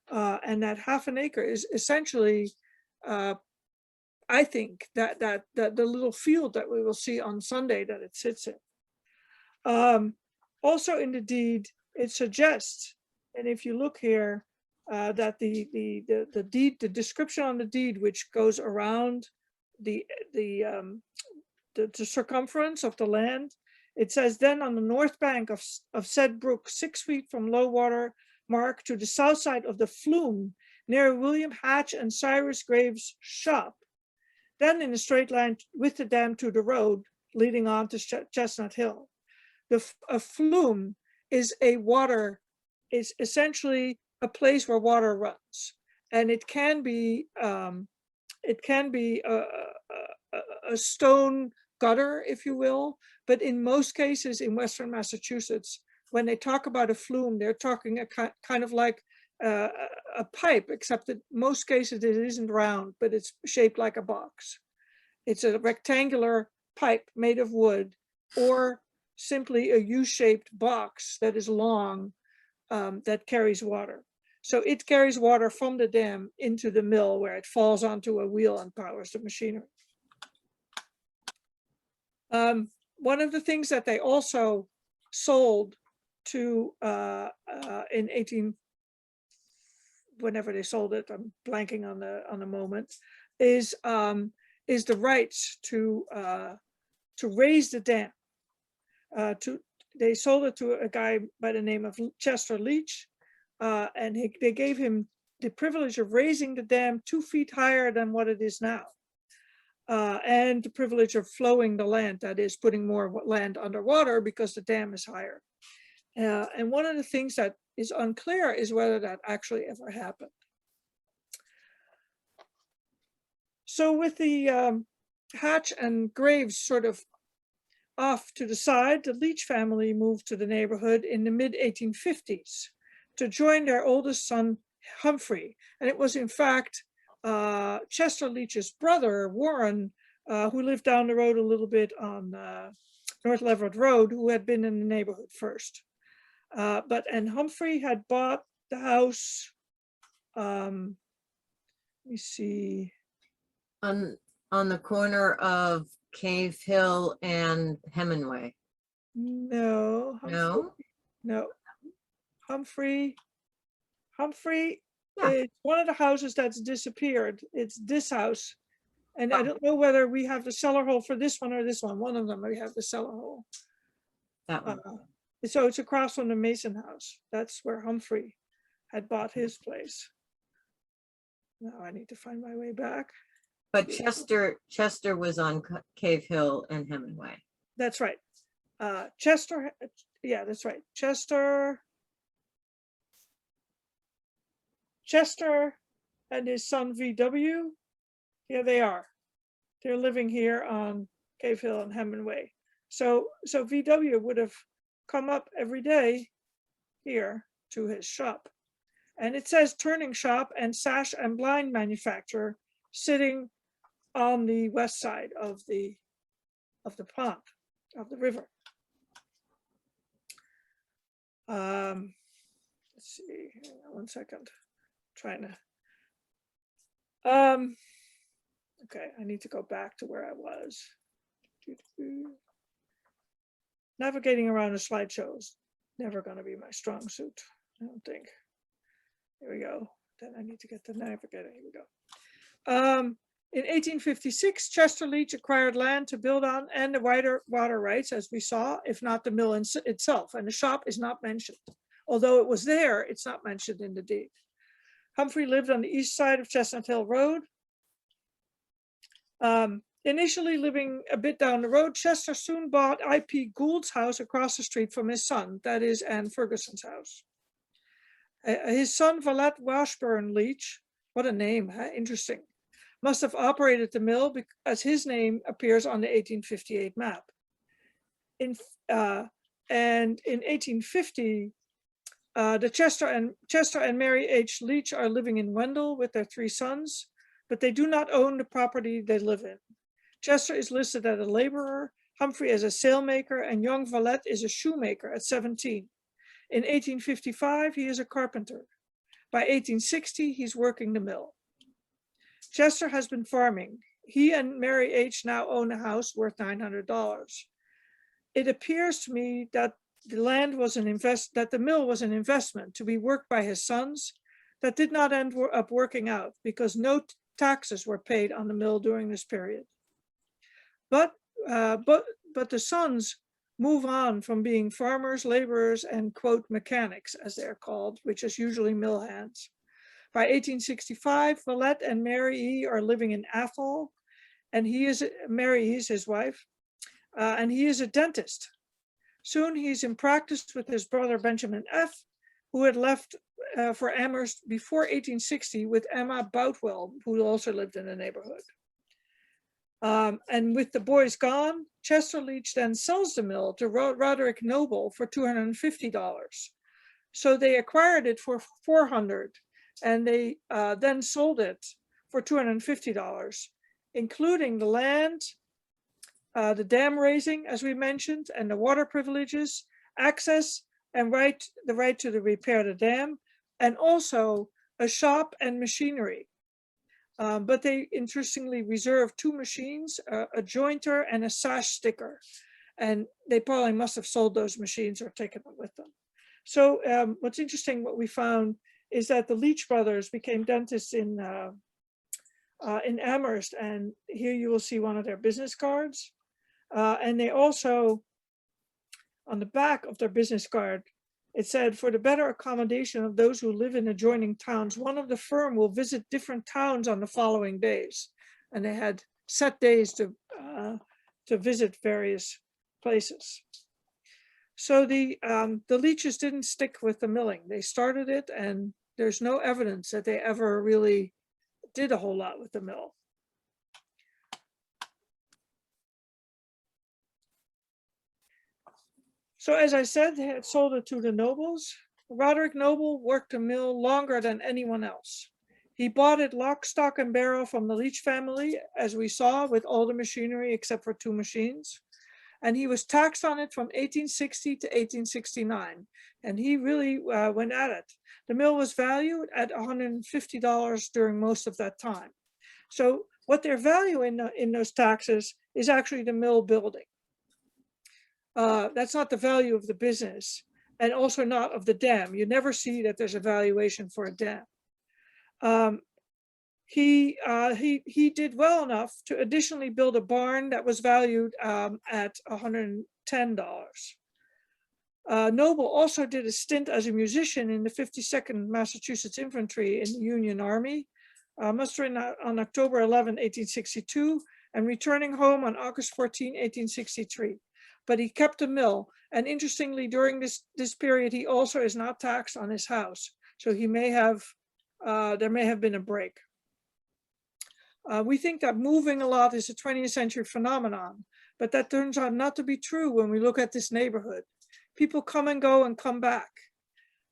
And that half an acre is essentially, I think, that the little field that we will see on Sunday that it sits in. Also in the deed, it suggests And if you look here, that the deed, the description on the deed, which goes around the circumference of the land, it says, then on the north bank of said brook, 6 feet from low water mark to the south side of the Pleun, near William Hatch and Cyrus Graves' shop, then in a straight line with the dam to the road leading on to Chestnut Hill. The Pleun is essentially a place where water runs, and it can be a stone gutter, if you will, but in most cases in Western Massachusetts, when they talk about a Pleun, they're talking a kind of like a pipe, except that most cases it isn't round, but it's shaped like a box. It's a rectangular pipe made of wood, or simply a U-shaped box that is long, that carries water. So it carries water from the dam into the mill, where it falls onto a wheel and powers the machinery. One of the things that they also sold to in 18, whenever they sold it, I'm blanking on the moment, is the rights to raise the dam. They sold it to a guy by the name of Chester Leach, and they gave him the privilege of raising the dam 2 feet higher than what it is now, and the privilege of flowing the land, that is putting more land underwater because the dam is higher. And one of the things that is unclear is whether that actually ever happened. So with the Hatch and Graves sort of off to the side, the Leach family moved to the neighborhood in the mid-1850s to join their oldest son, Humphrey. And it was in fact Chester Leach's brother, Warren, who lived down the road a little bit on North Leverett Road, who had been in the neighborhood first. And Humphrey had bought the house, let me see. On the corner of Cave Hill and Hemingway. No. No? No. Humphrey Yeah. is one of the houses that's disappeared. It's this house. And I don't know whether we have the cellar hole for this one or this one. One of them, we have the cellar hole. That one. So it's across from the Mason house. That's where Humphrey had bought his place. Now I need to find my way back. But Chester was on Cave Hill and Hemingway. That's right. Chester, yeah, that's right. Chester and his son VW, here they are. They're living here on Cave Hill and Hemingway. So VW would have come up every day here to his shop. And it says turning shop and sash and blind manufacturer, sitting on the west side of the pond, of the river. Let's see, hang on 1 second. Trying to, okay, I need to go back to where I was. Navigating around a slideshow is never going to be my strong suit, I don't think. Here we go. Then I need to get the navigator. Here we go. In 1856, Chester Leach acquired land to build on and the wider water rights, as we saw, if not the mill itself. And the shop is not mentioned. Although it was there, it's not mentioned in the deed. Humphrey lived on the east side of Chestnut Hill Road. Initially living a bit down the road, Chester soon bought I.P. Gould's house across the street from his son, that is Anne Ferguson's house. His son, Valette Washburn Leach, what a name, huh? Interesting, must have operated the mill as his name appears on the 1858 map. And in 1850, the Chester and Mary H. Leach are living in Wendell with their 3 sons, but they do not own the property they live in. Chester is listed as a laborer, Humphrey as a sailmaker, and young Valette is a shoemaker at 17. In 1855, he is a carpenter. By 1860, he's working the mill. Chester has been farming. He and Mary H. now own a house worth $900. It appears to me that the land was that the mill was an investment to be worked by his sons that did not end up working out because no taxes were paid on the mill during this period. But the sons move on from being farmers, laborers, and quote mechanics, as they're called, which is usually mill hands. By 1865, Vallette and Mary E. are living in Athol, and Mary E. is his wife, and he is a dentist. Soon he's in practice with his brother Benjamin F., who had left for Amherst before 1860 with Emma Boutwell, who also lived in the neighborhood. And with the boys gone, Chester Leach then sells the mill to Roderick Noble for $250. So they acquired it for $400, and they then sold it for $250, including the land, the dam raising, as we mentioned, and the water privileges, access and the right to the repair the dam, and also a shop and machinery. But they interestingly reserved 2 machines, a jointer and a sash sticker. And they probably must have sold those machines or taken them with them. So what's interesting, what we found is that the Leach brothers became dentists in Amherst. And here you will see one of their business cards. And they also, on the back of their business card, it said, for the better accommodation of those who live in adjoining towns, one of the firm will visit different towns on the following days. And they had set days to visit various places. So the Leaches didn't stick with the milling. They started it, and there's no evidence that they ever really did a whole lot with the mill. So as I said, they had sold it to the Nobles. Roderick Noble worked the mill longer than anyone else. He bought it lock, stock, and barrel from the Leach family, as we saw, with all the machinery except for 2 machines. And he was taxed on it from 1860 to 1869. And he really went at it. The mill was valued at $150 during most of that time. So what they're valuing in those taxes is actually the mill building. That's not the value of the business, and also not of the dam. You never see that there's a valuation for a dam. He did well enough to additionally build a barn that was valued at $110. Noble also did a stint as a musician in the 52nd Massachusetts Infantry in the Union Army, mustering on October 11, 1862, and returning home on August 14, 1863. But he kept a mill, and interestingly, during this period, he also is not taxed on his house. So he may have, there may have been a break. We think that moving a lot is a 20th century phenomenon, but that turns out not to be true when we look at this neighborhood. People come and go and come back.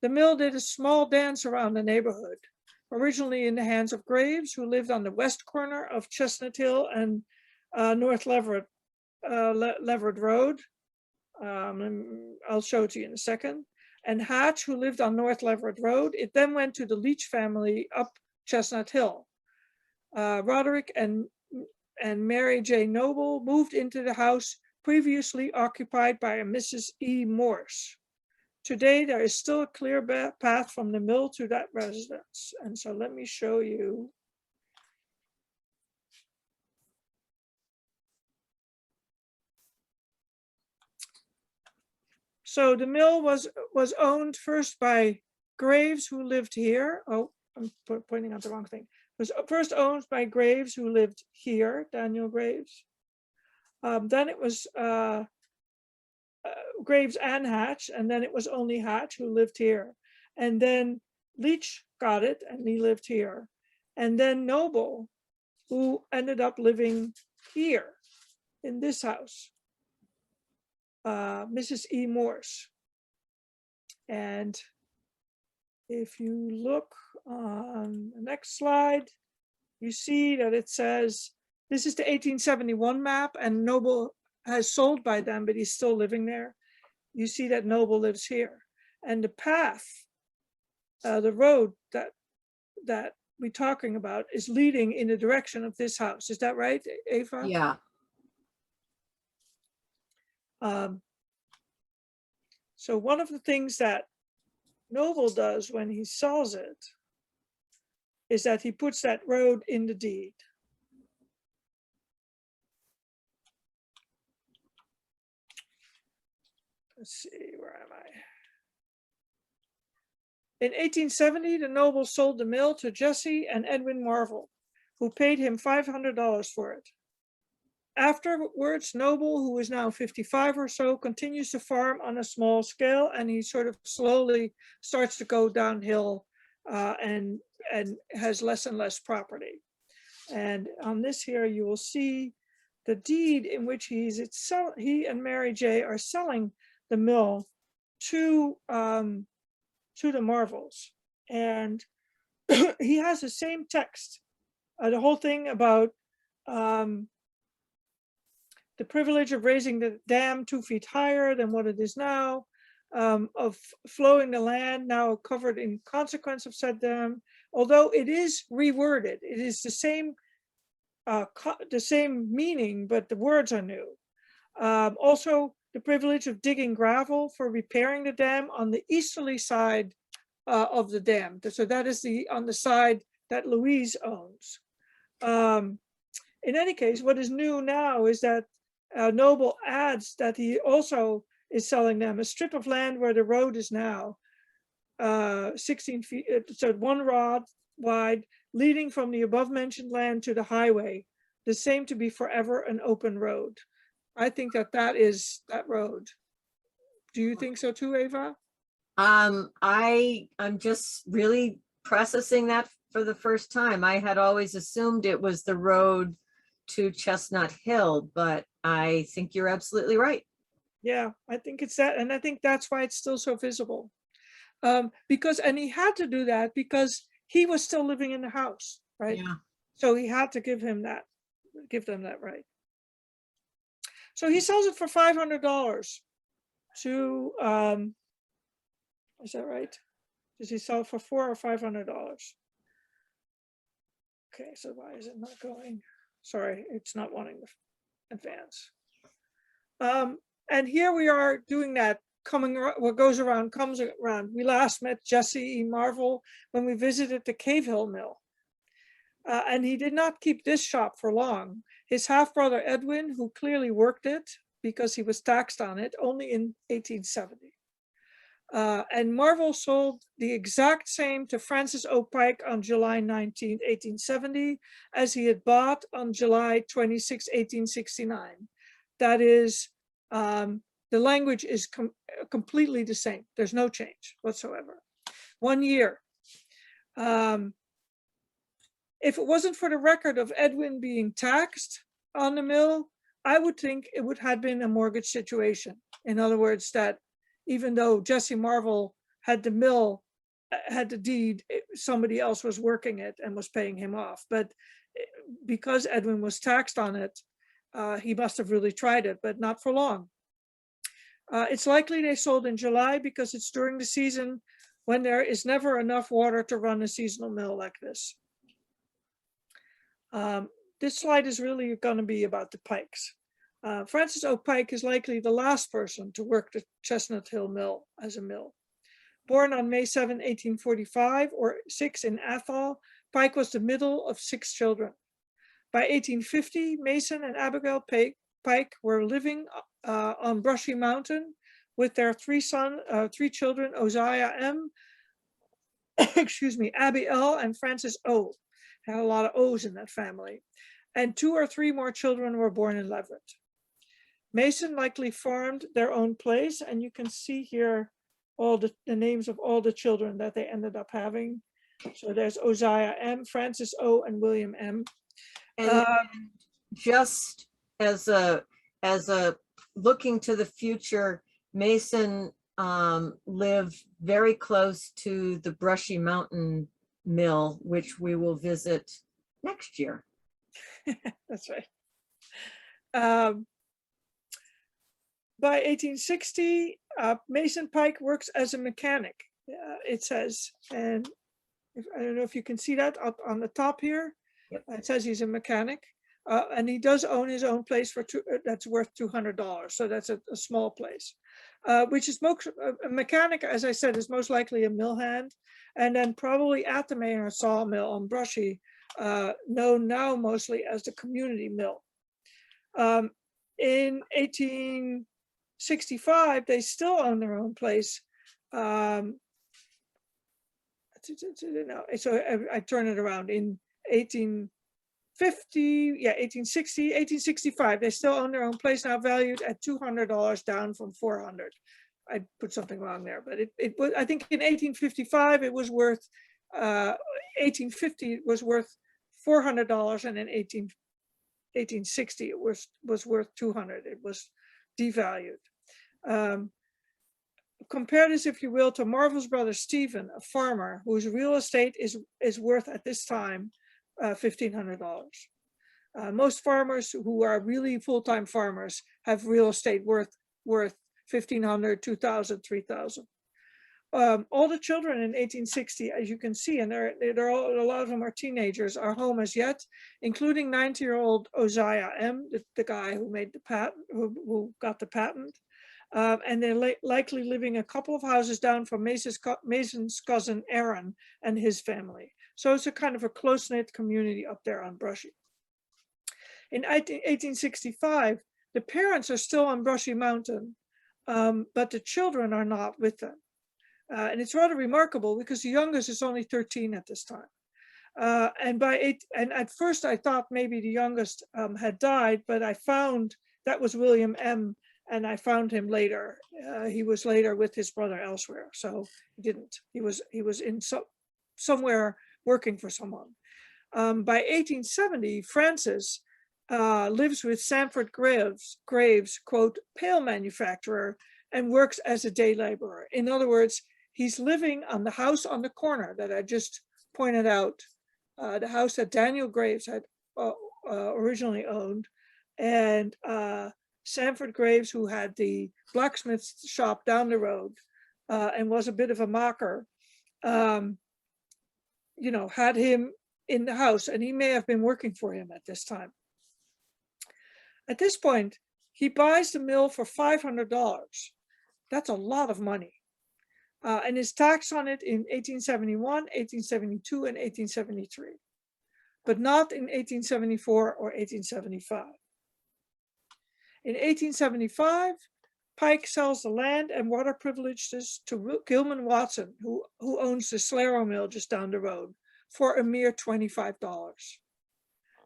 The mill did a small dance around the neighborhood, originally in the hands of Graves, who lived on the west corner of Chestnut Hill and North Leverett Road. I'll show it to you in a second. And Hatch, who lived on North Leverett Road. It then went to the Leach family up Chestnut Hill. Roderick and Mary J. Noble moved into the house previously occupied by a Mrs. E. Morse. Today, there is still a clear path from the mill to that residence. And so let me show you. So the mill was owned first by Graves, who lived here. Oh, I'm pointing out the wrong thing. It was first owned by Graves, who lived here, Daniel Graves. Then it was Graves and Hatch, and then it was only Hatch who lived here. And then Leach got it, and he lived here. And then Noble, who ended up living here in this house. Mrs. E. Morse. And if you look on the next slide, you see that it says, this is the 1871 map, and Noble has sold by them, but he's still living there. You see that Noble lives here. And the path, the road that we're talking about is leading in the direction of this house. Is that right, Eva? Yeah. So one of the things that Noble does when he sells it is that he puts that road in the deed. Let's see, where am I? In 1870, the Noble sold the mill to Jesse and Edwin Marvel, who paid him $500 for it. Afterwards, Noble, who is now 55 or so, continues to farm on a small scale, and he sort of slowly starts to go downhill and has less and less property. And on this here, you will see the deed in which he and Mary J are selling the mill to the Marvels. And he has the same text, the whole thing about the privilege of raising the dam 2 feet higher than what it is now, of flowing the land now covered in consequence of said dam. Although it is reworded, it is the same meaning, but the words are new. Also, the privilege of digging gravel for repairing the dam on the easterly side of the dam. So that is on the side that Louise owns. In any case, what is new now is that Noble adds that he also is selling them a strip of land where the road is now 16 feet, so 1 rod wide, leading from the above mentioned land to the highway, the same to be forever an open road. I think that is that road. Do you think so too, Ava? I'm just really processing that for the first time. I had always assumed it was the road to Chestnut Hill, but I think you're absolutely right. Yeah, I think it's that, and I think that's why it's still so visible. Because he had to do that because he was still living in the house, right? Yeah. So he had to give them that right. So he sells it for $500 to, is that right? Does he sell it for $400 or $500? Okay, so why is it not going? Sorry, it's not wanting to advance. And here we are doing that, what goes around comes around. We last met Jesse E. Marvel when we visited the Cave Hill Mill. And he did not keep this shop for long. His half-brother Edwin, who clearly worked it because he was taxed on it, only in 1870. And Marvel sold the exact same to Francis O. Pike on July 19, 1870, as he had bought on July 26, 1869. That is, the language is completely the same. There's no change whatsoever. 1 year. If it wasn't for the record of Edwin being taxed on the mill, I would think it would have been a mortgage situation. In other words, that even though Jesse Marvel had the mill, had the deed, somebody else was working it and was paying him off. But because Edwin was taxed on it, he must have really tried it, but not for long. It's likely they sold in July because it's during the season when there is never enough water to run a seasonal mill like this. This slide is really going to be about the Pikes. Francis O. Pike is likely the last person to work the Chestnut Hill Mill as a mill. Born on May 7, 1845, or 6 in Athol, Pike was the middle of 6 children. By 1850, Mason and Abigail Pike were living on Brushy Mountain with their 3 children, Osiah M., excuse me, Abby L., and Francis O. Had a lot of O's in that family. And 2 or 3 more children were born in Leverett. Mason likely farmed their own place, and you can see here all the names of all the children that they ended up having. So there's Osiah M., Francis O., and William M. And just as a looking to the future, Mason lived very close to the Brushy Mountain Mill, which we will visit next year. That's right. By 1860, Mason Pike works as a mechanic, it says. And I don't know if you can see that up on the top here. Yep. It says he's a mechanic. And he does own his own place that's worth $200. So that's a small place. which is a mechanic, as I said, is most likely a mill hand. And then probably at the Maynard sawmill on Brushy, known now mostly as the community mill. In 1865, they still own their own place. So I turn it around in 1865, they still own their own place now, valued at $200, down from $400. I put something wrong there, but it was, I think in 1855, it was worth, 1850 it was worth $400, and in 1860 it was worth $200. It was devalued. Compare this, if you will, to Marvel's brother Stephen, a farmer whose real estate is worth at this time $1,500. Most farmers who are really full-time farmers have real estate worth $1,500, $2,000, $3,000. All the children in 1860, as you can see, and they're all, a lot of them are teenagers, are home as yet, including 90-year-old Uzziah M., the guy who made the patent, who got the patent. And they're likely living a couple of houses down from Mason's cousin Aaron and his family. So it's a kind of a close-knit community up there on Brushy. In 1865, the parents are still on Brushy Mountain, but the children are not with them. And it's rather remarkable because the youngest is only 13 at this time. And at first I thought maybe the youngest had died, but I found that was William M., and I found him later. He was later with his brother elsewhere, so he didn't. He was in somewhere working for someone. By 1870, Francis lives with Sanford Graves, quote, pail manufacturer, and works as a day laborer. In other words, he's living on the house on the corner that I just pointed out, the house that Daniel Graves had originally owned, and Sanford Graves, who had the blacksmith shop down the road and was a bit of a mocker, had him in the house, and he may have been working for him at this time. At this point, he buys the mill for $500. That's a lot of money. And is taxed on it in 1871, 1872, and 1873, but not in 1874 or 1875. In 1875, Pike sells the land and water privileges to Gilman Watson, who owns the Slaro mill just down the road, for a mere $25.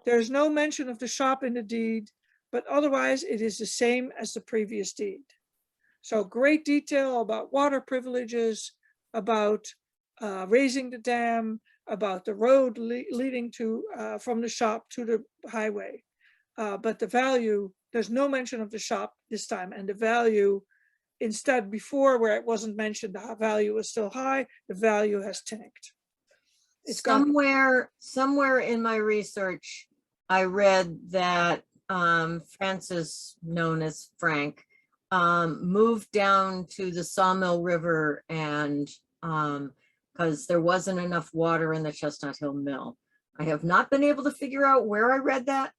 There's no mention of the shop in the deed, but otherwise it is the same as the previous deed. So great detail about water privileges, about raising the dam, about the road leading to from the shop to the highway. But the value, there's no mention of the shop this time, and the value, instead before where it wasn't mentioned, the value was still high, the value has tanked. It's somewhere in my research, I read that Francis, known as Frank, moved down to the Sawmill River, and because there wasn't enough water in the Chestnut Hill mill. I have not been able to figure out where I read that.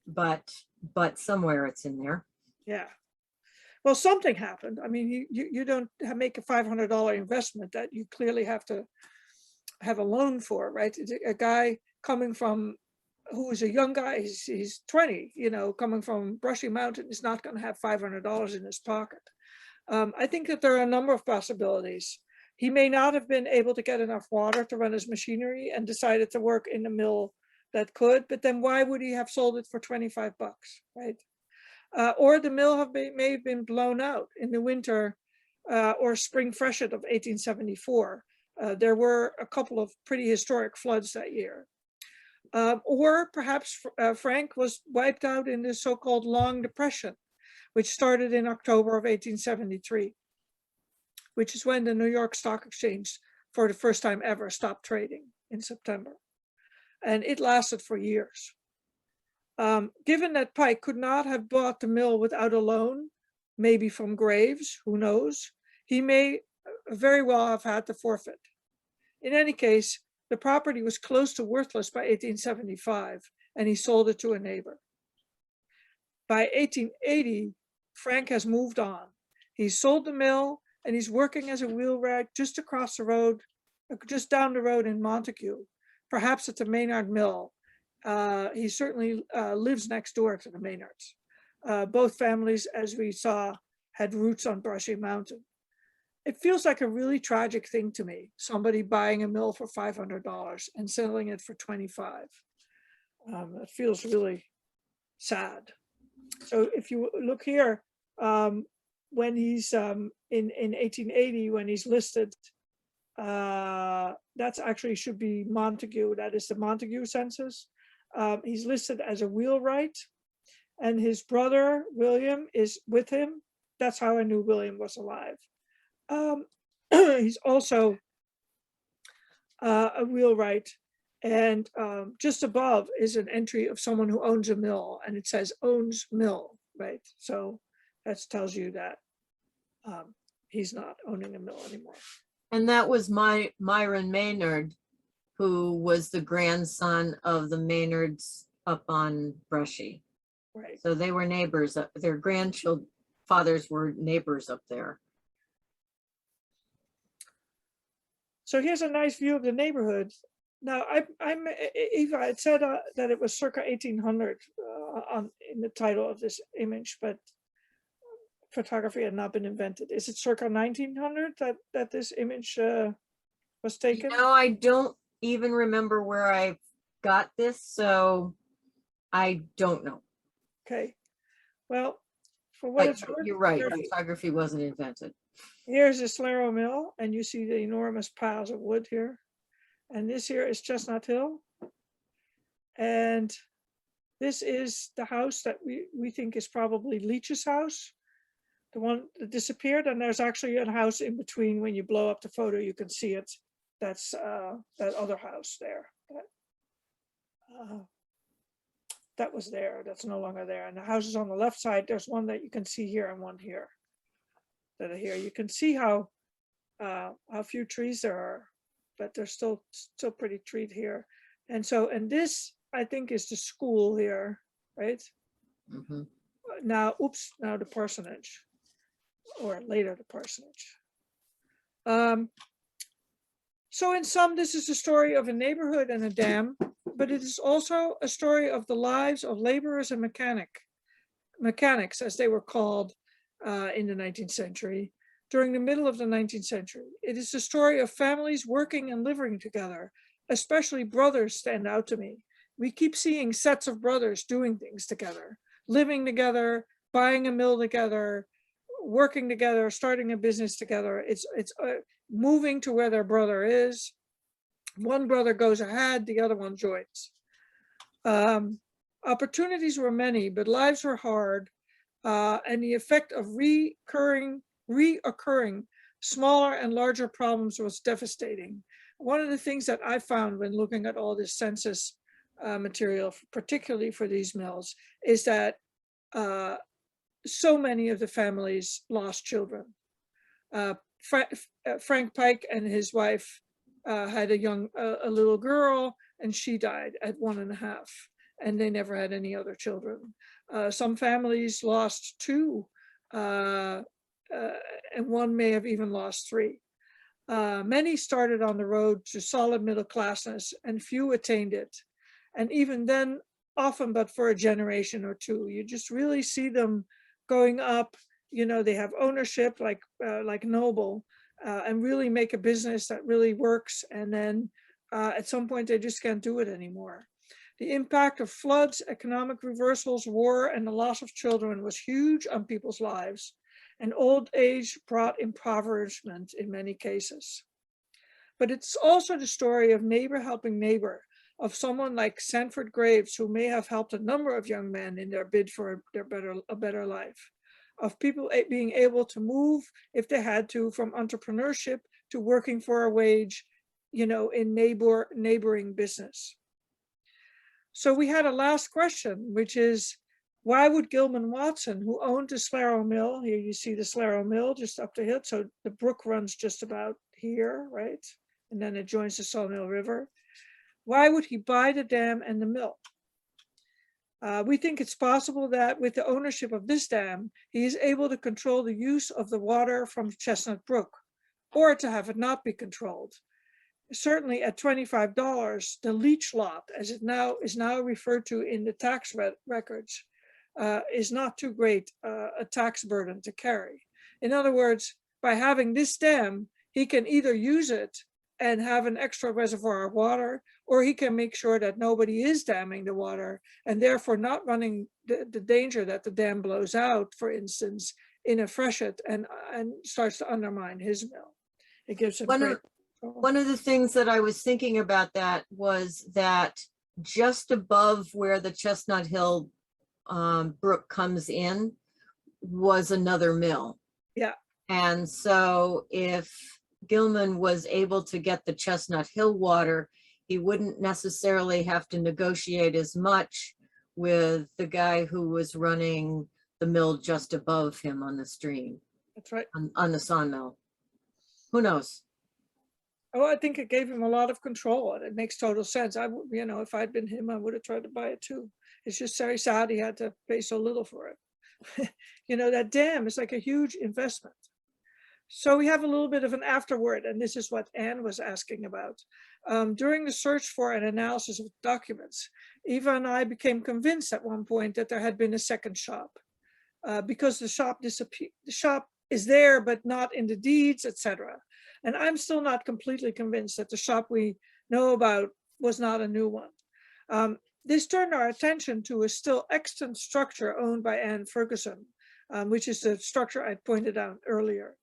But somewhere it's in there. Yeah. Well, something happened. I mean, you don't make a $500 investment that you clearly have to have a loan for, right? A guy coming from, who is a young guy, he's 20, coming from Brushy Mountain, is not going to have $500 in his pocket. I think that there are a number of possibilities. He may not have been able to get enough water to run his machinery and decided to work in the mill that could, but then why would he have sold it for $25, right? Or the mill may have been blown out in the winter or spring freshet of 1874. There were a couple of pretty historic floods that year. Or perhaps Frank was wiped out in the so-called Long Depression, which started in October of 1873, which is when the New York Stock Exchange, for the first time ever, stopped trading in September. And it lasted for years. Given that Pike could not have bought the mill without a loan, maybe from Graves, who knows, he may very well have had to forfeit. In any case, the property was close to worthless by 1875, and he sold it to a neighbor. By 1880, Frank has moved on, He sold the mill and he's working as a wheelwright just across the road, just down the road in Montague, perhaps at the Maynard Mill. He certainly lives next door to the Maynards. Both families, as we saw, had roots on Brushy Mountain. It feels like a really tragic thing to me, somebody buying a mill for $500 and selling it for $25. It feels really sad. So if you look here, when he's in 1880, when he's listed, that's actually should be Montague. That is the Montague census. He's listed as a wheelwright, and his brother William is with him. That's how I knew William was alive. He's also a wheelwright, and just above is an entry of someone who owns a mill, and it says owns mill, right? So that tells you that he's not owning a mill anymore. And that was Myron Maynard, who was the grandson of the Maynards up on Brushy. Right. So they were neighbors. Their fathers were neighbors up there. So here's a nice view of the neighborhood. Now, Eva had said that it was circa 1800 in the title of this image, but photography had not been invented. Is it circa 1900 that this image was taken? No, I don't even remember where I got this, so I don't know. Okay. Well, for what But it's worth, you're right, photography wasn't invented. here's the Slero Mill, and you see the enormous piles of wood here. And this here is Chestnut Hill. And this is the house that we think is probably Leach's house, the one that disappeared. And there's actually a house in between. When you blow up the photo, you can see it. That's that other house there. That was there. That's no longer there. And the houses on the left side, there's one that you can see here and one here. That are here. You can see how few trees there are, but they're still pretty treed here. And so, and this I think is the school here, right? Mm-hmm. Now the parsonage, or later the parsonage. So in sum, this is a story of a neighborhood and a dam, but it is also a story of the lives of laborers and mechanics, as they were called in the 19th century, during the middle of the 19th century. It is the story of families working and living together, especially brothers stand out to me. We keep seeing sets of brothers doing things together, living together, buying a mill together, working together, starting a business together. It's moving to where their brother is. One brother goes ahead, the other one joins. Opportunities were many, but lives were hard. And the effect of reoccurring smaller and larger problems was devastating. One of the things that I found when looking at all this census material, particularly for these mills, is that so many of the families lost children. Frank Pike and his wife had a little girl, and she died at 1.5, and they never had any other children. Some families lost 2, and one may have even lost 3. Many started on the road to solid middle classness, and few attained it. And even then, often but for a generation or 2, you just really see them going up. You know, they have ownership like Noble, and really make a business that really works. And then at some point, they just can't do it anymore. The impact of floods, economic reversals, war, and the loss of children was huge on people's lives. And old age brought impoverishment in many cases. But it's also the story of neighbor helping neighbor, of someone like Sanford Graves, who may have helped a number of young men in their bid for a better life, of people being able to move if they had to, from entrepreneurship to working for a wage, you know, in neighboring business. So we had a last question, which is, why would Gilman Watson, who owned the Slero Mill, here you see the Slero Mill just up the hill, so the brook runs just about here, right? And then it joins the Sawmill River. Why would he buy the dam and the mill? We think it's possible that with the ownership of this dam, he is able to control the use of the water from Chestnut Brook, or to have it not be controlled. Certainly at $25, the leach lot, as it is now referred to in the tax records, is not too great a tax burden to carry. In other words, by having this dam, he can either use it and have an extra reservoir of water, or he can make sure that nobody is damming the water and therefore not running the danger that the dam blows out, for instance, in a freshet and starts to undermine his mill. It gives him great control. One of the things that I was thinking about that was that just above where the Chestnut Hill brook comes in was another mill. Yeah. And so if Gilman was able to get the Chestnut Hill water, he wouldn't necessarily have to negotiate as much with the guy who was running the mill just above him on the stream, That's right. on the sawmill. Who knows? Oh, I think it gave him a lot of control, and it makes total sense. I would, you know, if I'd been him, I would have tried to buy it too. It's just very sad he had to pay so little for it. You know, that dam is like a huge investment. So we have a little bit of an afterword, and this is what Anne was asking about. During the search for and analysis of documents, Eva and I became convinced at one point that there had been a second shop because the shop disappeared. The shop is there, but not in the deeds, etc. And I'm still not completely convinced that the shop we know about was not a new one. This turned our attention to a still extant structure owned by Anne Ferguson, which is the structure I pointed out earlier.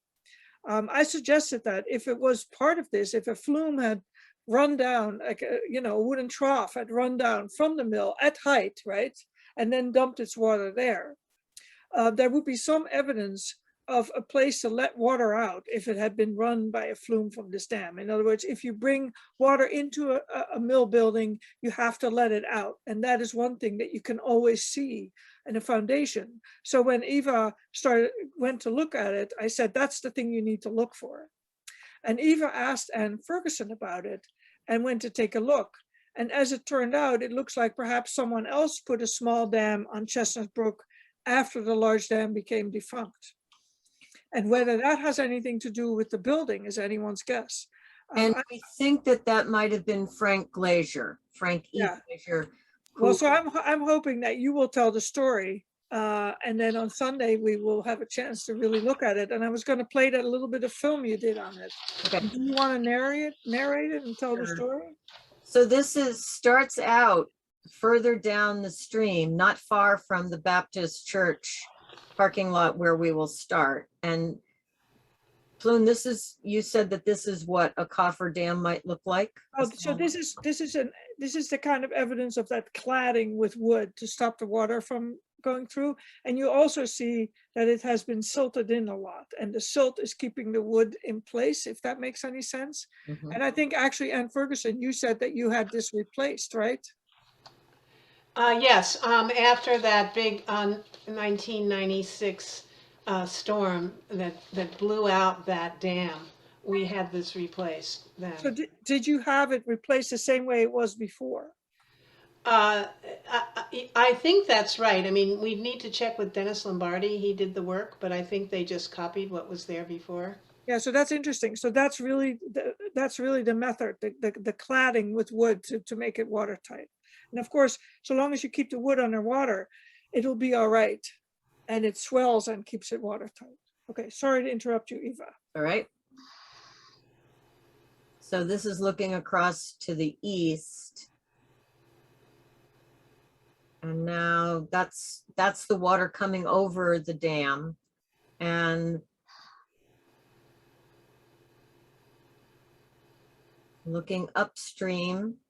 I suggested that if it was part of this, if a flume had run down, like a, you know, a wooden trough had run down from the mill at height, right, and then dumped its water there, there would be some evidence of a place to let water out if it had been run by a flume from this dam. In other words, if you bring water into a mill building, you have to let it out. And that is one thing that you can always see in a foundation. So when Eva went to look at it, I said, that's the thing you need to look for. And Eva asked Anne Ferguson about it and went to take a look. And as it turned out, it looks like perhaps someone else put a small dam on Chestnut Brook after the large dam became defunct. And whether that has anything to do with the building is anyone's guess. And I think that that might have been Frank Glazier, Frank E. Yeah. Glazier. Well, so I'm hoping that you will tell the story, and then on Sunday we will have a chance to really look at it. And I was going to play that little bit of film you did on it. Okay. Do you want to narrate it and tell the Sure. story? So this starts out further down the stream, not far from the Baptist church parking lot where we will start. And Pleun, you said that this is what a coffer dam might look like? Oh, so this is the kind of evidence of that cladding with wood to stop the water from going through. And you also see that it has been silted in a lot, and the silt is keeping the wood in place, if that makes any sense. Mhm. And I think actually, Anne Ferguson, you said that you had this replaced, right? Yes, after that big 1996 storm that blew out that dam, we had this replaced then. So did you have it replaced the same way it was before? I think that's right. I mean, we need to check with Dennis Lombardi. He did the work, but I think they just copied what was there before. Yeah, so that's interesting. So that's really the method, the cladding with wood to make it watertight. And of course, so long as you keep the wood underwater, it'll be all right. And it swells and keeps it watertight. Okay, sorry to interrupt you, Eva. All right. So this is looking across to the east. And now that's the water coming over the dam. And looking upstream.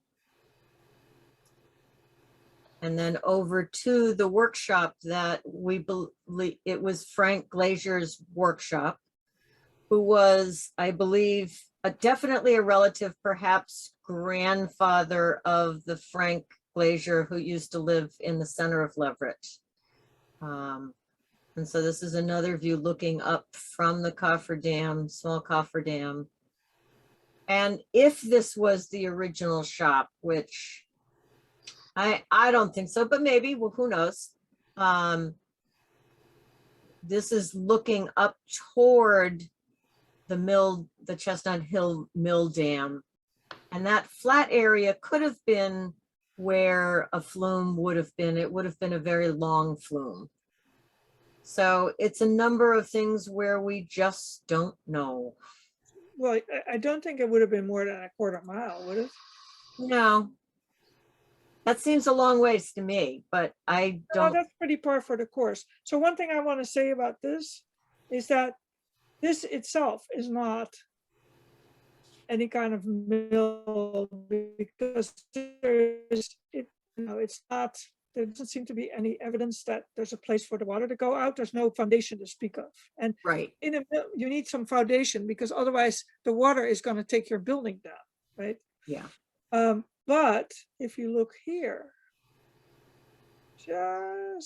And then over to the workshop that we believe it was Frank Glazier's workshop, who was, I believe, definitely a relative, perhaps grandfather of the Frank Glazier who used to live in the center of Leverett. And so this is another view looking up from the coffer dam, small coffer dam. And if this was the original shop, which I don't think so, but maybe, well, who knows? This is looking up toward the mill, the Chestnut Hill Mill Dam. And that flat area could have been where a flume would have been. It would have been a very long flume. So it's a number of things where we just don't know. Well, I don't think it would have been more than a quarter mile, would it? No. That seems a long ways to me, but I No, don't, that's pretty par for the course. So one thing I want to say about this is that this itself is not any kind of mill, because it's not, there doesn't seem to be any evidence that there's a place for the water to go out. There's no foundation to speak of. And right. in a mill, you need some foundation, because otherwise the water is going to take your building down, right? Yeah. But if you look here, do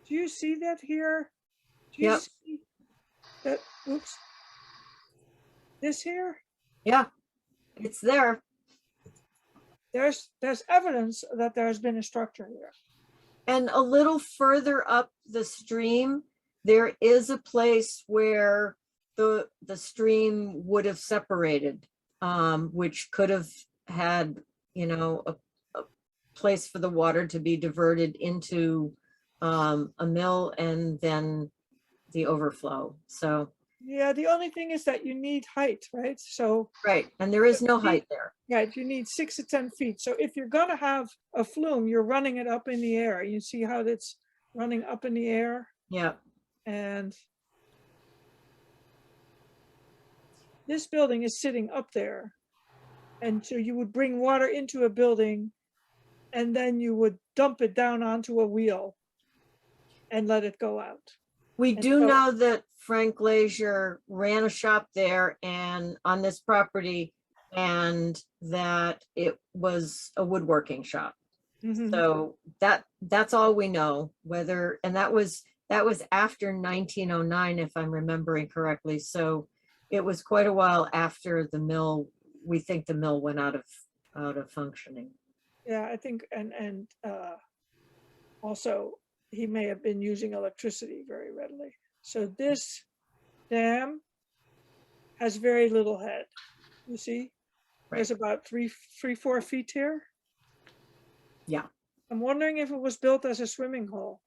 you see that here? Do you Yep. see that, oops, this here? Yeah, it's there. There's evidence that there's been a structure here. And a little further up the stream, there is a place where the stream would have separated, which could have had, you know, a place for the water to be diverted into a mill and then the overflow. So, Yeah, the only thing is that you need height, right? So, right, and there is no height there. right, you need 6 to 10 feet. So if you're gonna have a flume, you're running it up in the air. You see how it's running up in the air? Yeah, And this building is sitting up there. And so you would bring water into a building and then you would dump it down onto a wheel and let it go out. we And do so- know that Frank Glazier ran a shop there and on this property, and that it was a woodworking shop. Mhm. So that's all we know, whether, and that was after 1909, if I'm remembering correctly. So it was quite a while after the mill, we think the mill went out of functioning. Yeah, I think, and also he may have been using electricity very readily. So this dam has very little head. You see, there's about 4 feet here. Yeah. I'm wondering if it was built as a swimming hole.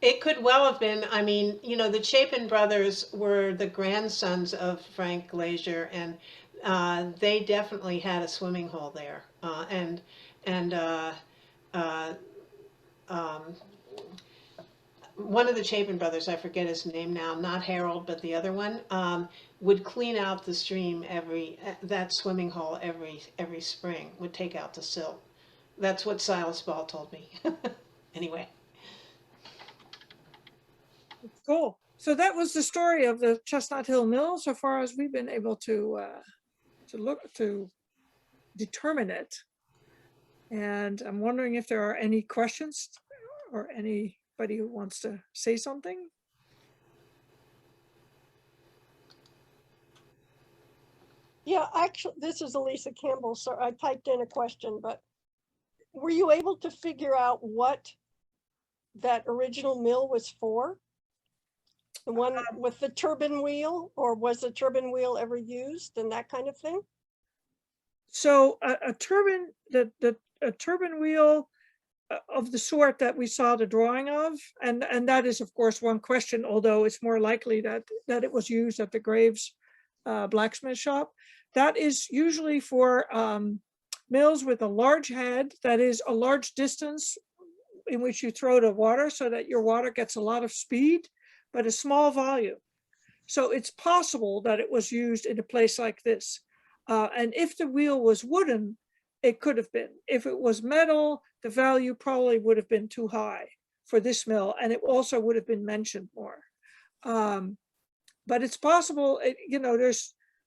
It could well have been. I mean, you know, the Chapin brothers were the grandsons of Frank Glazier, and they definitely had a swimming hole there. One of the Chapin brothers, I forget his name now, not Harold, but the other one, would clean out the stream that swimming hole every spring, would take out the silt. That's what Silas Ball told me. Anyway. Cool. So that was the story of the Chestnut Hill Mill, so far as we've been able to determine it. And I'm wondering if there are any questions or anybody who wants to say something. Yeah, actually, this is Elisa Campbell. So I typed in a question, but were you able to figure out what that original mill was for? The one with the turbine wheel, or was the turbine wheel ever used and that kind of thing? So a turbine, a turbine wheel of the sort that we saw the drawing of, and that is of course one question, although it's more likely that it was used at the Graves blacksmith shop. That is usually for mills with a large head, that is a large distance in which you throw the water so that your water gets a lot of speed, but a small volume. So it's possible that it was used in a place like this. And if the wheel was wooden, it could have been. If it was metal, the value probably would have been too high for this mill, and it also would have been mentioned more. But it's possible, you know,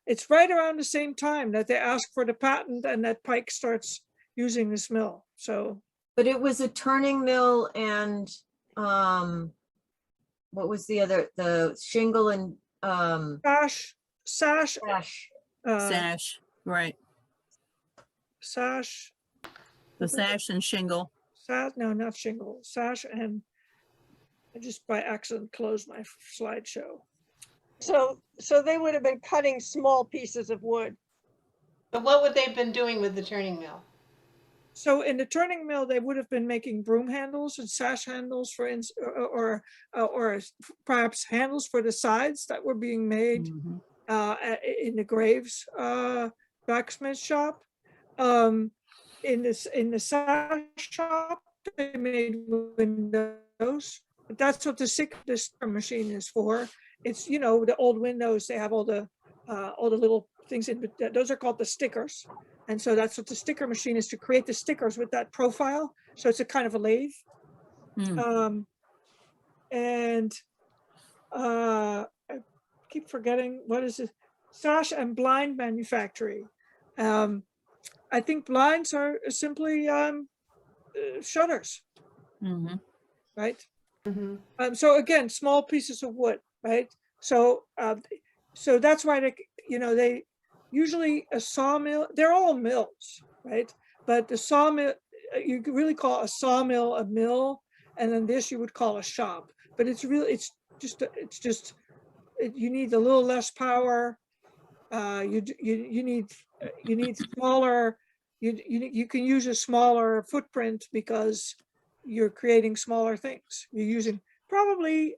it's right around the same time that they ask for the patent and that Pike starts using this mill. So, But it was a turning mill and what was the other, the shingle and sash, sash. Sash, right. sash, The sash and shingle. Sash, no, not shingle, sash, and I just by accident closed my slideshow. So they would have been cutting small pieces of wood. But what would they have been doing with the turning mill? So in the turning mill, they would have been making broom handles and sash handles for or perhaps handles for the sides that were being made Mhm. in the Graves blacksmith shop. In the sash shop, they made windows. But that's what the sticker machine is for. It's, you know, the old windows, they have all the little things in, but those are called the stickers. And so that's what the sticker machine is, to create the stickers with that profile. So it's a kind of a lathe. Mm. And I keep forgetting, what is it? Sash and blind manufacturing. I think blinds are simply shutters, Mhm. right? Mm-hmm. So again, small pieces of wood, right? So so that's why they usually a sawmill, they're all mills, right? But the sawmill, you could really call a sawmill a mill, and then this you would call a shop. But it's really, you need a little less power. You need smaller, you can use a smaller footprint because you're creating smaller things. You're using probably,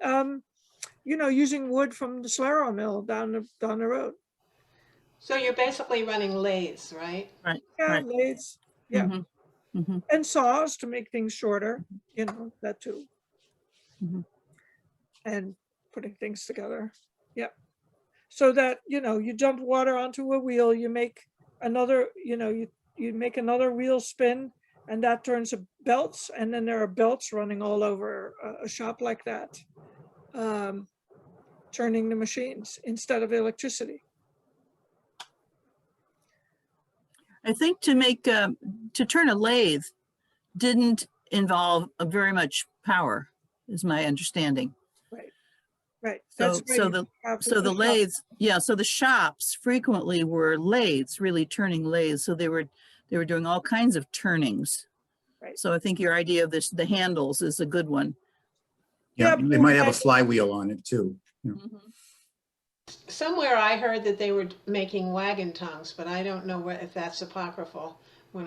using wood from the Solero mill down the road. So you're basically running lathes, right? Right. Yeah, Right. lathes, yeah, Mhm. Mhm. and saws to make things shorter, that too. Mhm. And putting things together, yeah. So that, you dump water onto a wheel, you make another, you make another wheel spin, and that turns belts, and then there are belts running all over a shop like that, turning the machines instead of electricity. I think to turn a lathe didn't involve very much power, is my understanding. Right. So the shop. lathes, yeah, so the shops frequently were lathes, really turning lathes. So they were doing all kinds of turnings. Right. So I think your idea of the handles is a good one. Yeah, Yeah, they might have a flywheel on it too. Mhm. Somewhere I heard that they were making wagon tongues, but I don't know if that's apocryphal when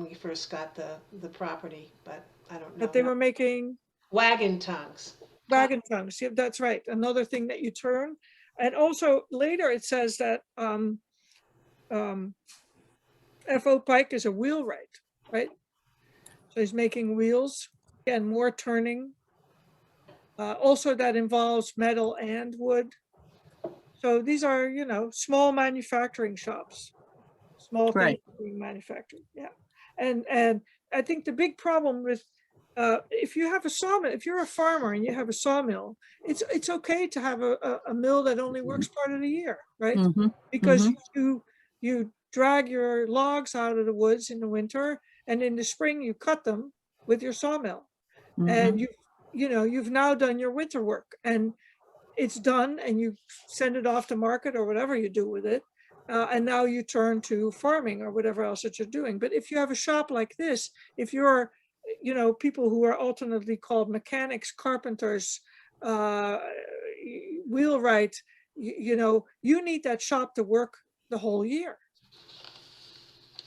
we first got the property, but I don't know. But they were making Wagon tongues. wagon tongues. Yeah, that's right. Another thing that you turn. And also later it says that F.O. Pike is a wheelwright, right? So he's making wheels and more turning. Also that involves metal and wood. So these are, small manufacturing shops, small things Right. being manufactured. Yeah. And I think the big problem with if you have a sawmill, if you're a farmer and you have a sawmill, it's okay to have a mill that only works part of the year, right? Mhm. Because Mhm. you drag your logs out of the woods in the winter, and in the spring you cut them with your sawmill, and Mhm. you've now done your winter work, and it's done, and you send it off to market or whatever you do with it. And now you turn to farming or whatever else that you're doing. But if you have a shop like this, if you're, people who are alternately called mechanics, carpenters, wheelwright, you need that shop to work the whole year.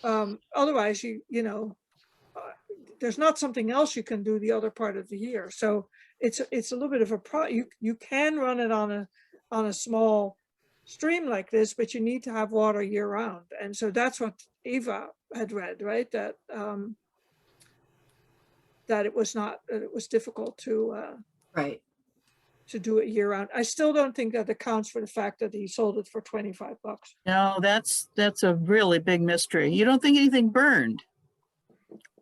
Otherwise, there's not something else you can do the other part of the year. So it's a little bit of you can run it on a small stream like this, but you need to have water year round. And so that's what Eva had read, right? That it was difficult Right. to do it year round. I still don't think that accounts for the fact that he sold it for $25. No, that's a really big mystery. You don't think anything burned?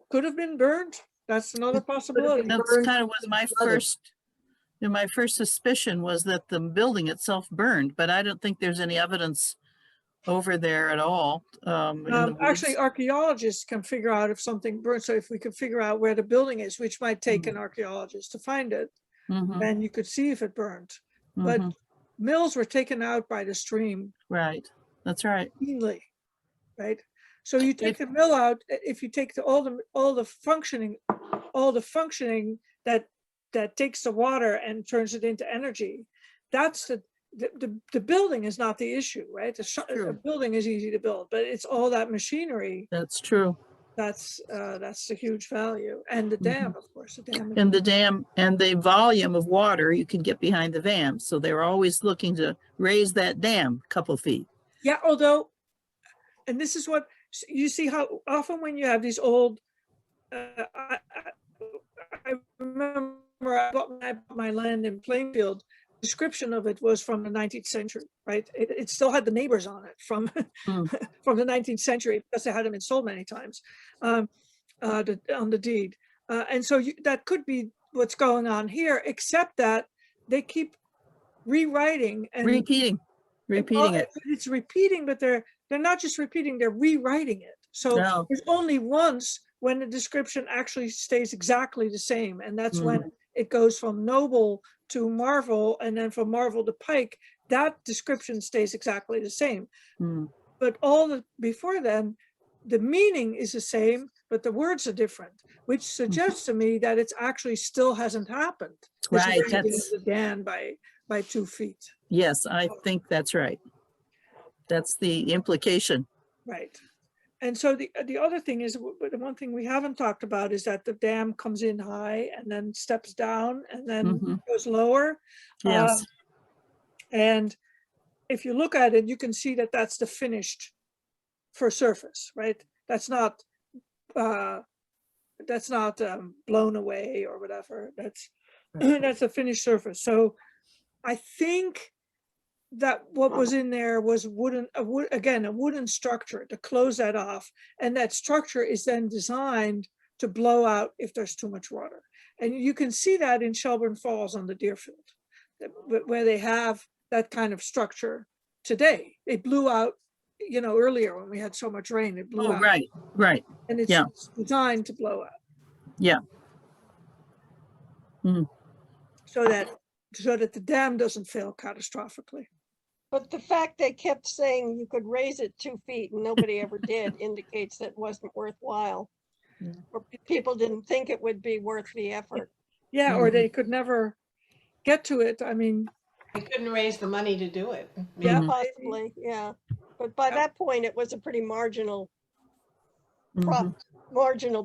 Could have been burned. That's another possibility. That's Burned kind of was my flooded. my first suspicion was that the building itself burned, but I don't think there's any evidence over there at all. In the Actually, woods. archaeologists can figure out if something burned. So if we could figure out where the building is, which might take an archaeologist to find it, Mhm. then you could see if it burned. But Mhm. mills were taken out by the stream Right. That's right. routinely, right? So you take the mill out, if you take all the functioning that takes the water and turns it into energy, that's the building is not the issue, right? A building is easy to build, but it's all that machinery That's true. that's the huge value. And the dam, of course, the dam. And the dam and the volume of water you can get behind the dam. So they're always looking to raise that dam a couple feet. Yeah, although, and this is what you see how often when you have these old, I remember I bought my land in Plainfield. Description of it was from the 19th century, right? It still had the neighbors on it from from the 19th century because they had them installed many times on the deed. And so that could be what's going on here, except that they keep rewriting and Repeating it. It's repeating, but they're not just repeating, they're rewriting it. So No. there's only once when the description actually stays exactly the same. And that's when it goes from noble to marvel, and then from marvel to pike, that description stays exactly the same. But before then, the meaning is the same, but the words are different, which suggests to me that it's actually still hasn't happened. This Right, raising that's- of the dam by 2 feet. Yes, I think that's right. That's the implication. Right. And so the other thing is, the one thing we haven't talked about is that the dam comes in high and then steps down and then goes lower. Yes. And if you look at it, you can see that that's the finished for surface, right? That's not blown away or whatever. That's that's a finished surface. So I think that what was in there was a wooden structure to close that off. And that structure is then designed to blow out if there's too much water. And you can see that in Shelburne Falls on the Deerfield, where they have that kind of structure today. They blew out, earlier when we had so much rain, it blew out. Right. And it's designed to blow out. Yeah. So that the dam doesn't fail catastrophically. But the fact they kept saying you could raise it 2 feet and nobody ever did indicates that it wasn't worthwhile. Or people didn't think it would be worth the effort. Yeah, or they could never get to it. I mean, They couldn't raise the money to do it. yeah, Possibly, yeah. But by that point, it was a pretty marginal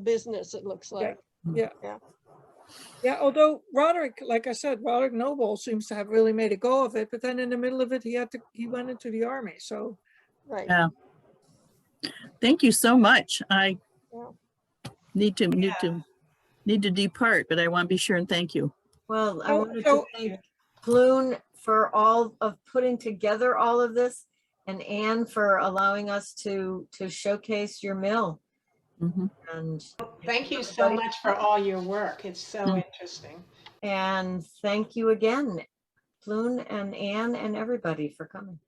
business, it looks like. Yeah, although Roderick, like I said, Roderick Noble seems to have really made a go of it, but then in the middle of it, he went into the army, so. Right. Yeah. Thank you so much. I Yeah. need to depart, but I want to be sure and thank you. Well, I wanted to thank Pleun for all of putting together all of this, and Anne for allowing us to showcase your mill. And Thank you so much for all your work. It's so interesting. And thank you again, Pleun and Anne and everybody for coming.